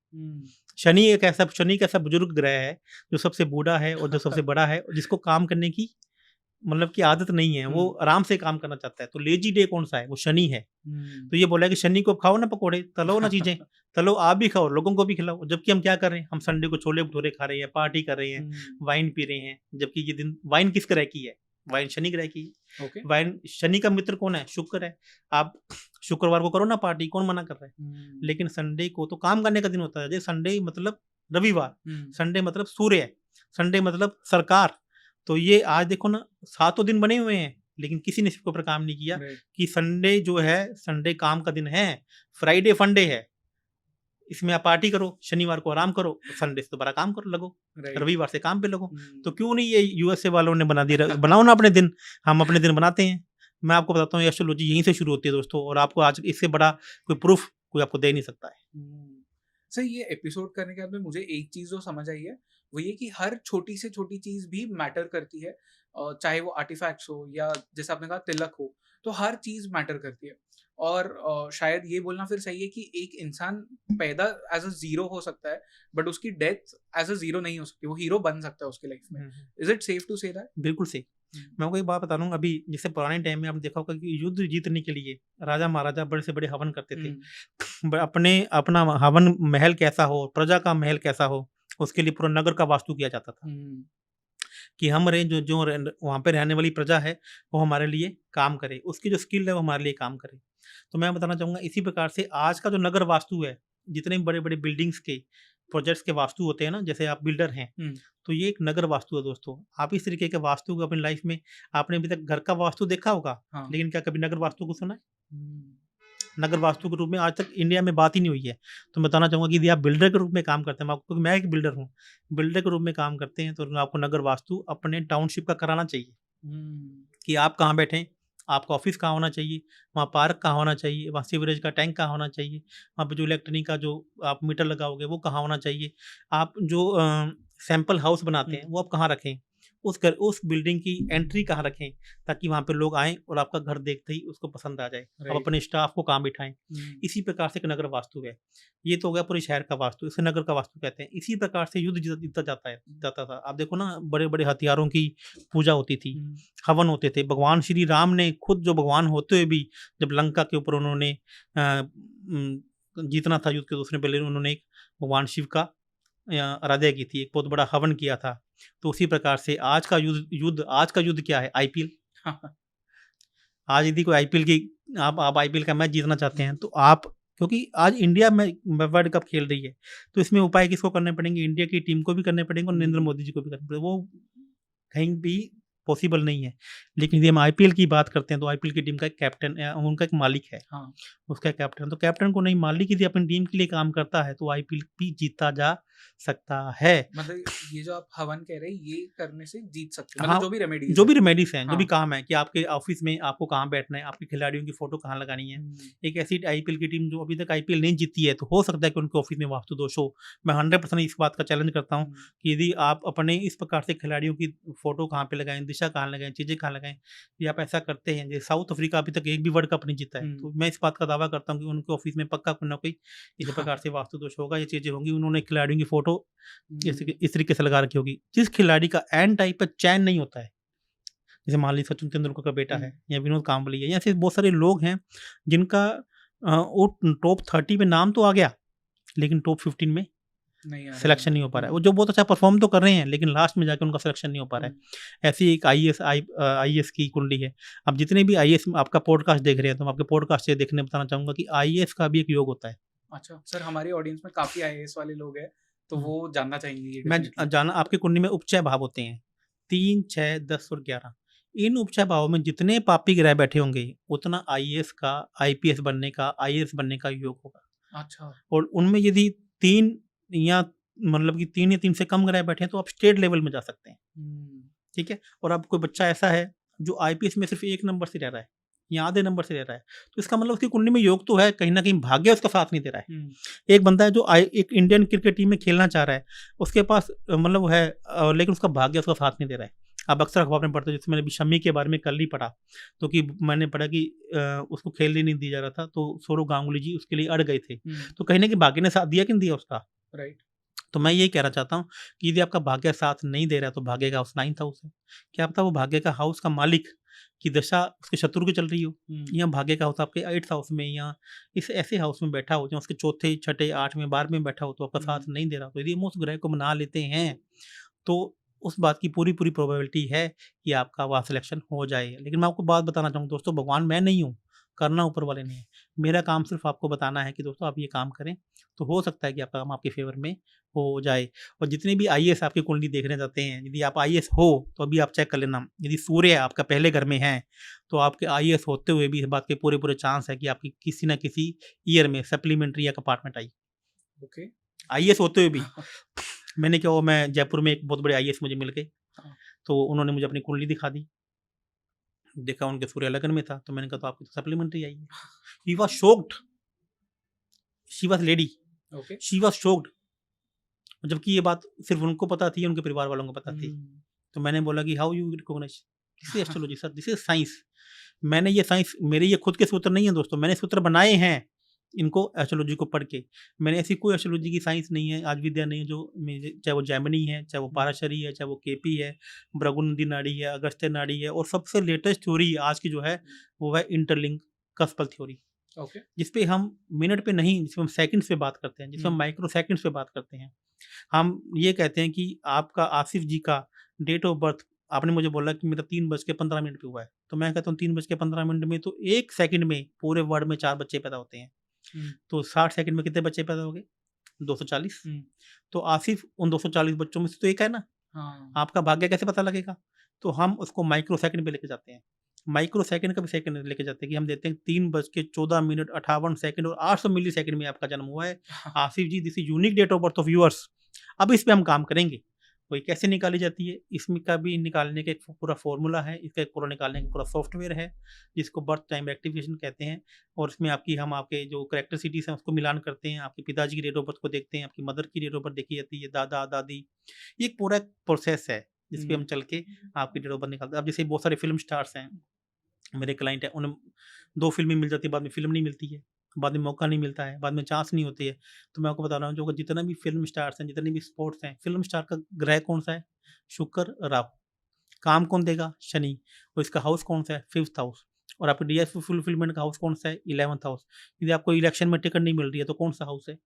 शनि एक ऐसा बुजुर्ग ग्रह है जो सबसे बूढ़ा है और जो सबसे बड़ा है, और जिसको काम करने की मतलब की आदत नहीं है, वो आराम से काम करना चाहता है। तो लेजी डे कौन सा है? वो शनि है। तो ये बोला कि शनि को खाओ ना पकोड़े, तलो ना चीजें, तलो आप भी खाओ, लोगों को भी खिलाओ। जबकि हम क्या कर रहे हैं? हम संडे को छोले भटूरे खा रहे हैं, पार्टी कर रहे हैं, वाइन पी रहे हैं। जबकि ये दिन, वाइन किस ग्रह की है? वाइन शनि ग्रह की है। वाइन, शनि का मित्र कौन है? शुक्र है। आप शुक्रवार को करो ना पार्टी, कौन मना कर रहा है? लेकिन संडे को तो काम करने का दिन होता है। जैसे संडे मतलब रविवार, संडे मतलब सूर्य, संडे मतलब सरकार। तो ये आज देखो ना, 7 दिन बने हुए हैं, लेकिन किसी ने इसके ऊपर काम नहीं किया कि संडे जो है, संडे काम का दिन है, फ्राइडे फंडे है, इसमें आप पार्टी करो, शनिवार को आराम करो, संडे से दोबारा काम करो, लगो, रविवार से काम पे लगो। तो क्यों नहीं ये यूएसए वालों ने बना दिया? बनाओ ना अपने दिन, हम अपने दिन बनाते हैं। मैं आपको बताता हूँ, एस्ट्रोलॉजी यहीं से शुरू होती है दोस्तों, और आपको आज इससे बड़ा कोई प्रूफ कोई आपको दे नहीं सकता है। सर, ये एपिसोड करने के बाद में मुझे एक चीज़ जो समझ आई है, वो ये कि हर छोटी से छोटी चीज़ भी मैटर करती है, चाहे वो आर्टिफैक्ट्स हो या जैसे आपने कहा तिलक हो, तो हर चीज़ मैटर करती है। और शायद ये बोलना फिर सही है कि एक इंसान पैदा एज अ जीरो हो सकता है, बट उसकी डेथ एज अ जीरो नहीं हो सकती, वो हीरो बन सकता है उसकी लाइफ में। Is it safe to say that? बिल्कुल सही। मैं आपको एक बात बता दूं, अभी जैसे पुराने टाइम में आपने देखा होगा कि युद्ध जीतने के लिए राजा महाराजा बड़े से बड़े हवन करते थे। अपना हवन महल कैसा हो, प्रजा का महल कैसा हो, उसके लिए पूरा नगर का वास्तु किया जाता था कि हमारे जो वहाँ पे रहने वाली प्रजा है वो हमारे लिए काम करे, उसकी जो स्किल है वो हमारे लिए काम करे। तो मैं बताना चाहूँगा इसी प्रकार से आज का जो नगर वास्तु है, जितने भी बड़े बड़े बिल्डिंग्स के प्रोजेक्ट्स के वास्तु होते हैं ना, जैसे आप बिल्डर हैं, तो ये एक नगर वास्तु है दोस्तों। आप इस तरीके के वास्तु को अपनी लाइफ में, आपने अभी तक घर का वास्तु देखा होगा, लेकिन क्या कभी नगर वास्तु को सुना है? नगर वास्तु के रूप में आज तक इंडिया में बात ही नहीं हुई है। तो मैं बताना चाहूँगा कि यदि आप बिल्डर के रूप में काम करते हैं, क्योंकि मैं एक बिल्डर हूँ, बिल्डर के रूप में काम करते हैं, तो आपको नगर वास्तु अपने टाउनशिप का कराना चाहिए कि आप कहाँ बैठें, आपका ऑफिस कहाँ होना चाहिए, वहाँ पार्क कहाँ होना चाहिए, वहाँ सीवरेज का टैंक कहाँ होना चाहिए, वहाँ पर जो इलेक्ट्रॉनिक का जो आप मीटर लगाओगे वो कहाँ होना चाहिए, आप जो सैंपल हाउस बनाते हैं वो आप कहाँ रखें, उस बिल्डिंग की एंट्री कहाँ रखें, ताकि वहाँ पे लोग आएँ और आपका घर देखते ही उसको पसंद आ जाए, आप अपने स्टाफ को कहाँ बिठाएं। इसी प्रकार से एक नगर वास्तु है। ये तो हो गया पूरे शहर का वास्तु, इसे नगर का वास्तु कहते हैं। इसी प्रकार से युद्ध जीता जाता था। आप देखो ना, बड़े बड़े हथियारों की पूजा होती थी, हवन होते थे। भगवान श्री राम ने खुद, जो भगवान होते हुए भी, जब लंका के ऊपर उन्होंने जीतना था युद्ध के दूसरे पहले, उन्होंने भगवान शिव का आराधना की थी, एक बहुत बड़ा हवन किया था। तो उसी प्रकार से आज का युद्ध क्या है? आईपीएल। आज यदि कोई आईपीएल की आप आईपीएल का मैच जीतना चाहते हैं, तो आप, क्योंकि आज इंडिया में वर्ल्ड कप खेल रही है, तो इसमें उपाय किसको करने पड़ेंगे? इंडिया की टीम को भी करने पड़ेंगे और नरेंद्र मोदी जी को भी करने पड़ेंगे। वो कहीं भी पॉसिबल नहीं है। लेकिन यदि हम आईपीएल की बात करते हैं, तो आईपीएल की टीम का एक कैप्टन, उनका एक मालिक है, उसका कैप्टन। तो कैप्टन को नहीं, मालिक यदि अपनी टीम के लिए काम करता है, तो आईपीएल भी जीता जा सकता है। मतलब ये जो आप हवन कह रहे हैं ये करने से जीत सकते हैं, हाँ, मतलब जो भी रेमेडीज जो भी रेमेडीज हैं, जो भी हाँ। काम है कि आपके ऑफिस में आपको कहाँ बैठना है, आपके खिलाड़ियों की फोटो कहाँ लगानी है। एक ऐसी आईपीएल की टीम जो अभी तक आईपीएल नहीं जीती है, तो हो सकता है कि उनके ऑफिस में वास्तु दोष हो। मैं 100% इस बात का चैलेंज करता हूँ कि यदि आप अपने इस प्रकार से खिलाड़ियों की फोटो कहाँ पे लगाएं, दिशा कहाँ लगाएं, चीज़ें कहाँ लगाएं, ये आप ऐसा करते हैं। जैसे साउथ अफ्रीका अभी तक एक भी वर्ल्ड कप नहीं जीता है, तो मैं इस बात का दावा करता हूँ कि उनके ऑफिस में पक्का कोई ना कोई इस प्रकार से वास्तु दोष होगा, ये चीज़ें होंगी। उन्होंने खिलाड़ियों की फोटो इस तरीके से लगा रखी होगी। जिस खिलाड़ी का एंड टाइप पर चयन नहीं होता है, जैसे मान लीजिए सचिन तेंदुलकर का बेटा है या विनोद कांबली है, या ऐसे बहुत सारे लोग हैं जिनका वो टॉप 30 में नाम तो आ गया, लेकिन टॉप 15 में नहीं आ रहा सिलेक्शन नहीं हो पा रहा है। वो जो बहुत अच्छा परफॉर्म तो कर रहे हैं, लेकिन लास्ट में जाकर उनका सिलेक्शन नहीं हो पा रहा है। ऐसी एक आईएएस की कुंडली है। अब जितने भी आईएएस आपका पॉडकास्ट देख रहे हैं, तो मैं आपके पॉडकास्ट से देखने बताना चाहूंगा कि आईएएस का भी एक योग होता है। अच्छा सर, हमारी ऑडियंस में काफी आईएएस वाले लोग हैं, तो वो जानना चाहेंगे ये मैं definitely। जाना आपकी कुंडली में उपचय भाव होते हैं 3, 6, 10 और 11। इन उपचय भावों में जितने पापी ग्रह बैठे होंगे, उतना आईएएस का, आईपीएस बनने का, आईएएस बनने का योग होगा। अच्छा और उनमें यदि 3 या मतलब कि 3 या 3 से कम ग्रह बैठे हैं, तो आप स्टेट लेवल में जा सकते हैं। ठीक है। और अब कोई बच्चा ऐसा है जो आईपीएस में सिर्फ 1 नंबर से रह रहा है या आधे नंबर से रह रहा है, तो इसका मतलब उसकी कुंडली में योग तो है, कहीं ना कहीं भाग्य उसका साथ नहीं दे रहा है। एक बंदा है जो एक इंडियन क्रिकेट टीम में खेलना चाह रहा है, उसके पास मतलब वो है, लेकिन उसका भाग्य उसका साथ नहीं दे रहा है। अब अक्सर अखबार में पढ़ते, जैसे मैंने अभी शमी के बारे में कल ही पढ़ा, तो कि मैंने पढ़ा कि उसको खेलने नहीं दिया जा रहा था, तो सौरव गांगुली जी उसके लिए अड़ गए थे। तो कहीं ना कहीं भाग्य ने साथ दिया कि नहीं दिया उसका। राइट। तो मैं यही कहना चाहता हूँ कि यदि आपका भाग्य साथ नहीं दे रहा है, तो भाग्य का हाउस 9th हाउस है। क्या पता वो भाग्य का हाउस का मालिक की दशा उसके शत्रु की चल रही हो, या भाग्य का हाउस आपके 8th हाउस में या इस ऐसे हाउस में बैठा हो जो उसके 4थे, 6ठे, 8वें, 12वें में बैठा हो, तो आपका साथ नहीं दे रहा। तो यदि हम उस ग्रह को बना लेते हैं, तो उस बात की पूरी प्रोबेबिलिटी है कि आपका वहाँ सिलेक्शन हो जाए। लेकिन मैं आपको बात बताना चाहूँ दोस्तों, भगवान मैं नहीं हूँ, करना ऊपर वाले ने है। मेरा काम सिर्फ आपको बताना है कि दोस्तों आप ये काम करें, तो हो सकता है कि आपका काम आपके फेवर में हो जाए। और जितने भी आईएएस आपकी कुंडली देखने जाते हैं, यदि आप आईएएस हो तो अभी आप चेक कर लेना, यदि सूर्य आपका पहले घर में है, तो आपके आईएएस होते हुए भी इस बात के पूरे चांस है कि आपकी किसी ना किसी ईयर में सप्लीमेंट्री या कंपार्टमेंट आई। ओके। आईएएस होते हुए भी मैंने क्या हुआ, मैं जयपुर में एक बहुत बड़े आईएएस मुझे मिल गए, तो उन्होंने मुझे अपनी कुंडली दिखा दी, देखा उनके सूर्य लगन में था, तो मैंने कहा तो आपकी तो सप्लीमेंट्री आई है। He was shocked, she was lady, okay. She was shocked. जबकि ये बात सिर्फ उनको पता थी, उनके परिवार वालों को पता थी। तो मैंने बोला कि how you recognise this is astrology sir, this is science. मैंने ये साइंस, मेरे ये खुद के सूत्र नहीं है दोस्तों, मैंने सूत्र बनाए हैं इनको एस्ट्रोलॉजी को पढ़ के। मैंने ऐसी कोई एस्ट्रोलॉजी की साइंस नहीं है, आज विद्या नहीं है जो चाहे वो जैमिनी है, चाहे वो पाराशरी है, चाहे वो केपी है, भृगुनंदी नाड़ी है, अगस्त्य नाड़ी है, और सबसे लेटेस्ट थ्योरी आज की जो है वो है इंटरलिंक कस्पल थ्योरी। ओके। जिसपे हम मिनट पे नहीं, जिसपे हम सेकंड्स पे बात करते हैं, जिसपे हम माइक्रो सेकंड्स पे बात करते हैं। हम ये कहते हैं कि आपका आसिफ जी का डेट ऑफ बर्थ, आपने मुझे बोला कि मेरा 3:15 पे हुआ है, तो मैं कहता हूँ 3:15 में तो 1 सेकंड में पूरे वर्ल्ड में 4 बच्चे पैदा होते हैं। तो 60 सेकंड में कितने बच्चे पैदा हो गए? 240। तो आसिफ उन 240 बच्चों में से तो एक है ना। आपका भाग्य कैसे पता लगेगा? तो हम उसको माइक्रो सेकंड पे लेके जाते हैं। माइक्रो सेकंड का भी सेकंड लेके जाते हैं कि हम देते हैं 3:14 और 800 मिली सेकंड में आपका जन्म हुआ है। Asif ji, this is unique date of birth of yours. अब इस पे हम काम करेंगे। वो कैसे निकाली जाती है, इसमें का भी निकालने का एक पूरा फॉर्मूला है, इसका एक पूरा निकालने का पूरा सॉफ्टवेयर है, जिसको बर्थ टाइम एक्टिवेशन कहते हैं। और इसमें हम आपके जो करेक्टरिस्टिक्स हैं उसको मिलान करते हैं, आपके पिताजी की डेट ऑफ बर्थ को देखते हैं, आपकी मदर की डेट ऑफ बर्थ देखी जाती है, दादा दादी, ये एक पूरा प्रोसेस है जिसपे हम चल के आपकी डेट ऑफ बर्थ निकालते हैं। अब जैसे बहुत सारे फिल्म स्टार्स हैं, मेरे क्लाइंट हैं, उन्हें 2 फिल्में मिल जाती है, बाद में फिल्म नहीं मिलती है, बाद में मौका नहीं मिलता है, बाद में चांस नहीं होती है। तो मैं आपको बता रहा हूँ, जो जितना भी फिल्म स्टार्स हैं, जितने भी स्पोर्ट्स हैं, फिल्म स्टार का ग्रह कौन सा है? शुक्र, राहु। काम कौन देगा? शनि। और इसका हाउस कौन सा है? 5th house. और आपके डीएस फुलफिलमेंट का हाउस कौन सा है? 11th house. यदि आपको इलेक्शन में टिकट नहीं मिल रही है, तो कौन सा हाउस है?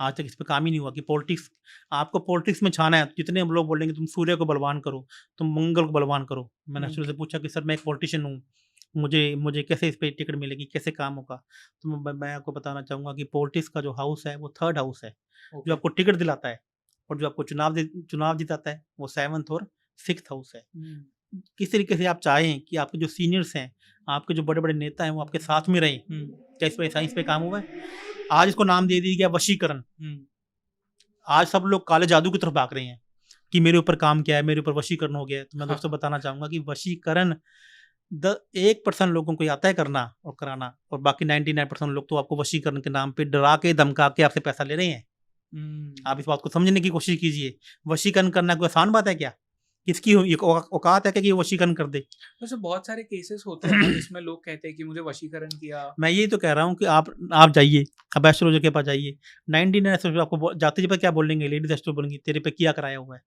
आज तक इस पे काम ही नहीं हुआ कि पॉलिटिक्स, आपको पॉलिटिक्स में छाना है, जितने हम लोग बोलेंगे तुम सूर्य को बलवान करो, तुम मंगल को बलवान करो। मैंने शुरू से पूछा कि सर मैं एक पॉलिटिशियन हूँ, मुझे कैसे इस पे टिकट मिलेगी, कैसे काम होगा? तो मैं आपको बताना चाहूँगा कि पॉलिटिक्स का जो हाउस है वो 3rd हाउस है, जो आपको टिकट दिलाता है, और जो आपको चुनाव जिताता है वो 7th और 6th हाउस है। किस तरीके से आप चाहें कि आपके जो सीनियर्स हैं, आपके जो बड़े बड़े नेता हैं, वो आपके साथ में रहें, क्या इस पे साइंस पे काम हुआ है? आज इसको नाम दे दिया गया वशीकरण। आज सब लोग काले जादू की तरफ भाग रहे हैं कि मेरे ऊपर काम किया है, मेरे ऊपर वशीकरण हो गया है। तो मैं दोस्तों बताना चाहूंगा कि वशीकरण 1% लोगों को आता है करना और कराना, और बाकी 99% लोग तो आपको वशीकरण के नाम पे डरा के धमका के आपसे पैसा ले रहे हैं। आप इस बात को समझने की कोशिश कीजिए। वशीकरण करना कोई आसान बात है क्या? किसकी औकात है कि ये वशीकरण कर दे? वैसे बहुत सारे केसेस होते हैं ना जिसमें लोग कहते हैं कि मुझे वशीकरण किया। मैं यही तो कह रहा हूँ कि आप जाइए, अब एस्ट्रोलॉजर के पास जाइए, 99 एस्ट्रोलॉजर आपको जाते जी पर क्या बोलेंगे, लेडीज एस्ट्रोलॉजर बोलेंगे तेरे पे किया कराया हुआ है,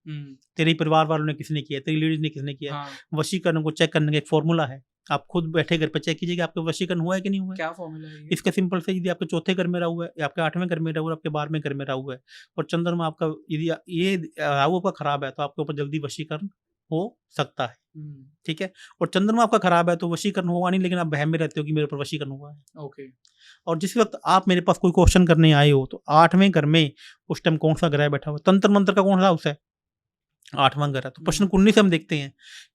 तेरे परिवार वालों ने किसने किया, तेरी लेडीज ने किसने किया। हाँ, वशीकरण को चेक करने का एक फॉर्मूला है, आप खुद बैठे घर पे चेक कीजिएगा आपके वशीकरण हुआ है कि नहीं हुआ है। क्या फॉर्मूला है ये? इसका सिंपल से, यदि आपके चौथे घर में रहा हुआ है, या आपके 8वें घर में रहा हुआ है, आपके 12वें घर में रहा हुआ है, और चंद्रमा आपका यदि ये राहु आपका खराब है, तो आपके ऊपर जल्दी वशीकरण हो सकता है। ठीक है, और चंद्रमा आपका खराब है तो वशीकरण हुआ नहीं, लेकिन आप बहम में रहते हो कि मेरे ऊपर वशीकरण हुआ है। ओके। और जिस वक्त आप मेरे पास कोई क्वेश्चन करने आए हो, तो 8वें घर में उस टाइम कौन सा ग्रह बैठा हुआ है, तंत्र मंत्र का कौन सा हाउस है, 8वां घर है। तो प्रश्न कुंडली से हम देखते हैं।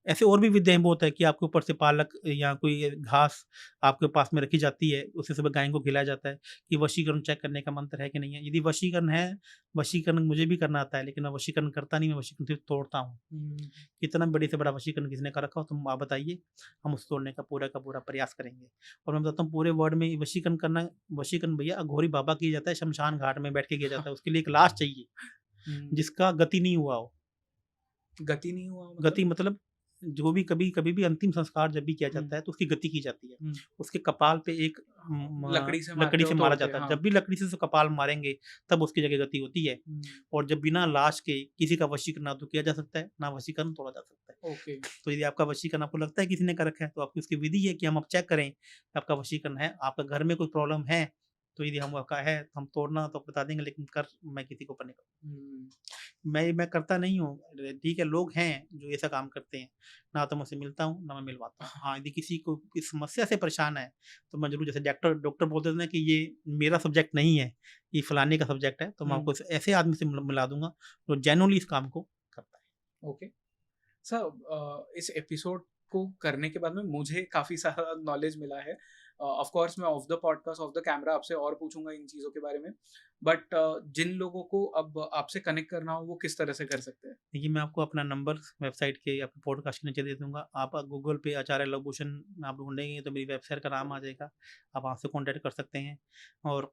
ऐसे और भी विद्याएं बहुत है कि आपके ऊपर से पालक या कोई घास आपके पास में रखी जाती है, उसे सुबह गाय को खिलाया जाता है कि वशीकरण चेक करने का मंत्र है कि नहीं है। यदि वशीकरण है, वशीकरण मुझे भी करना आता है, लेकिन मैं वशीकरण करता नहीं, मैं वशीकरण सिर्फ तोड़ता हूँ। कितना बड़े से बड़ा वशीकरण किसने का रखा हो तुम आप बताइए, हम उस तोड़ने का पूरा प्रयास करेंगे। और मैं बताता हूँ पूरे वर्ल्ड में वशीकरण करना, वशीकरण भैया अघोरी बाबा किया जाता है, शमशान घाट में बैठ के किया जाता है। उसके लिए एक लाश चाहिए जिसका गति नहीं हुआ हो। गति नहीं हुआ गति मतलब जो भी कभी भी अंतिम संस्कार जब भी किया जाता है तो उसकी गति की जाती है। उसके कपाल पे एक लकड़ी से मारा जाता है। जब भी लकड़ी से कपाल मारेंगे तब उसकी जगह गति होती है। और जब बिना लाश के किसी का वशीकरण ना तो किया जा सकता है, ना वशीकरण तोड़ा जा सकता है। ओके। तो यदि आपका वशीकरण आपको लगता है किसी ने कर रखा है, तो आपकी उसकी विधि है कि हम अब चेक करें आपका वशीकरण है। आपका घर में कोई प्रॉब्लम है तो यदि हम आपका है तो हम तोड़ना तो बता देंगे, लेकिन कर मैं किसी को ऊपर नहीं करूँ। मैं करता नहीं हूँ। ठीक है, लोग हैं जो ऐसा काम करते हैं, ना तो मैं उससे मिलता हूँ ना मैं मिलवाता हूँ। हाँ, यदि किसी को इस समस्या से परेशान है तो मैं जरूर, जैसे डॉक्टर बोलते थे ना कि ये मेरा सब्जेक्ट नहीं है, ये फलाने का सब्जेक्ट है, तो मैं आपको ऐसे आदमी से मिला दूंगा जो जेन्युइनली इस काम को करता है। ओके सर, इस एपिसोड को करने के बाद में मुझे काफ़ी सारा नॉलेज मिला है। ऑफ कोर्स मैं of the podcast, of the camera आपसे और पूछूंगा इन चीज़ों के बारे में, बट जिन लोगों को अब आपसे कनेक्ट करना हो वो किस तरह से कर सकते हैं? देखिए, मैं आपको अपना नंबर वेबसाइट के अपने पॉडकास्ट के नीचे दे दूंगा। आप गूगल पे आचार्य लवभूषण आप ढूंढेंगे तो मेरी वेबसाइट का नाम आ जाएगा, आप वहाँ से कॉन्टैक्ट कर सकते हैं। और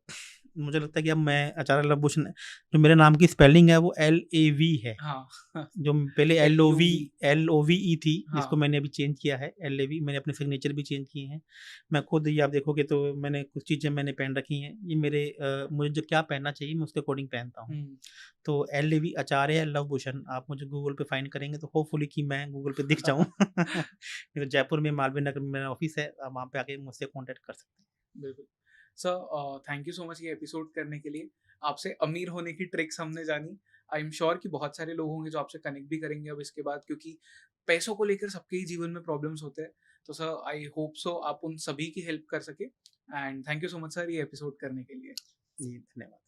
मुझे लगता है कि अब मैं आचार्य लवभूषण, जो मेरे नाम की स्पेलिंग है वो LAV है। हाँ। जो पहले LOVE थी, हाँ। जिसको मैंने अभी चेंज किया है LAV। मैंने अपने सिग्नेचर भी चेंज किए हैं। मैं खुद, ये आप देखोगे तो मैंने कुछ चीज़ें मैंने पहन रखी हैं। ये मेरे मुझे जो क्या पहनना चाहिए मैं उसके अकॉर्डिंग पहनता हूँ। तो LAV आचार्य लवभूषण आप मुझे गूगल पे फाइंड करेंगे तो होपफुली कि मैं गूगल पे दिख जाऊँ। तो जयपुर में मालवीय नगर में मेरा ऑफिस है, आप वहाँ पे आके मुझसे कॉन्टैक्ट कर सकते हैं। बिल्कुल sir, thank you so much ये एपिसोड करने के लिए। आपसे अमीर होने की ट्रिक्स हमने जानी। आई एम श्योर कि बहुत सारे लोग होंगे जो आपसे कनेक्ट भी करेंगे अब इसके बाद, क्योंकि पैसों को लेकर सबके ही जीवन में प्रॉब्लम्स होते हैं। तो सर आई होप सो आप उन सभी की हेल्प कर सके। And thank you so much sir ये एपिसोड करने के लिए। जी, धन्यवाद।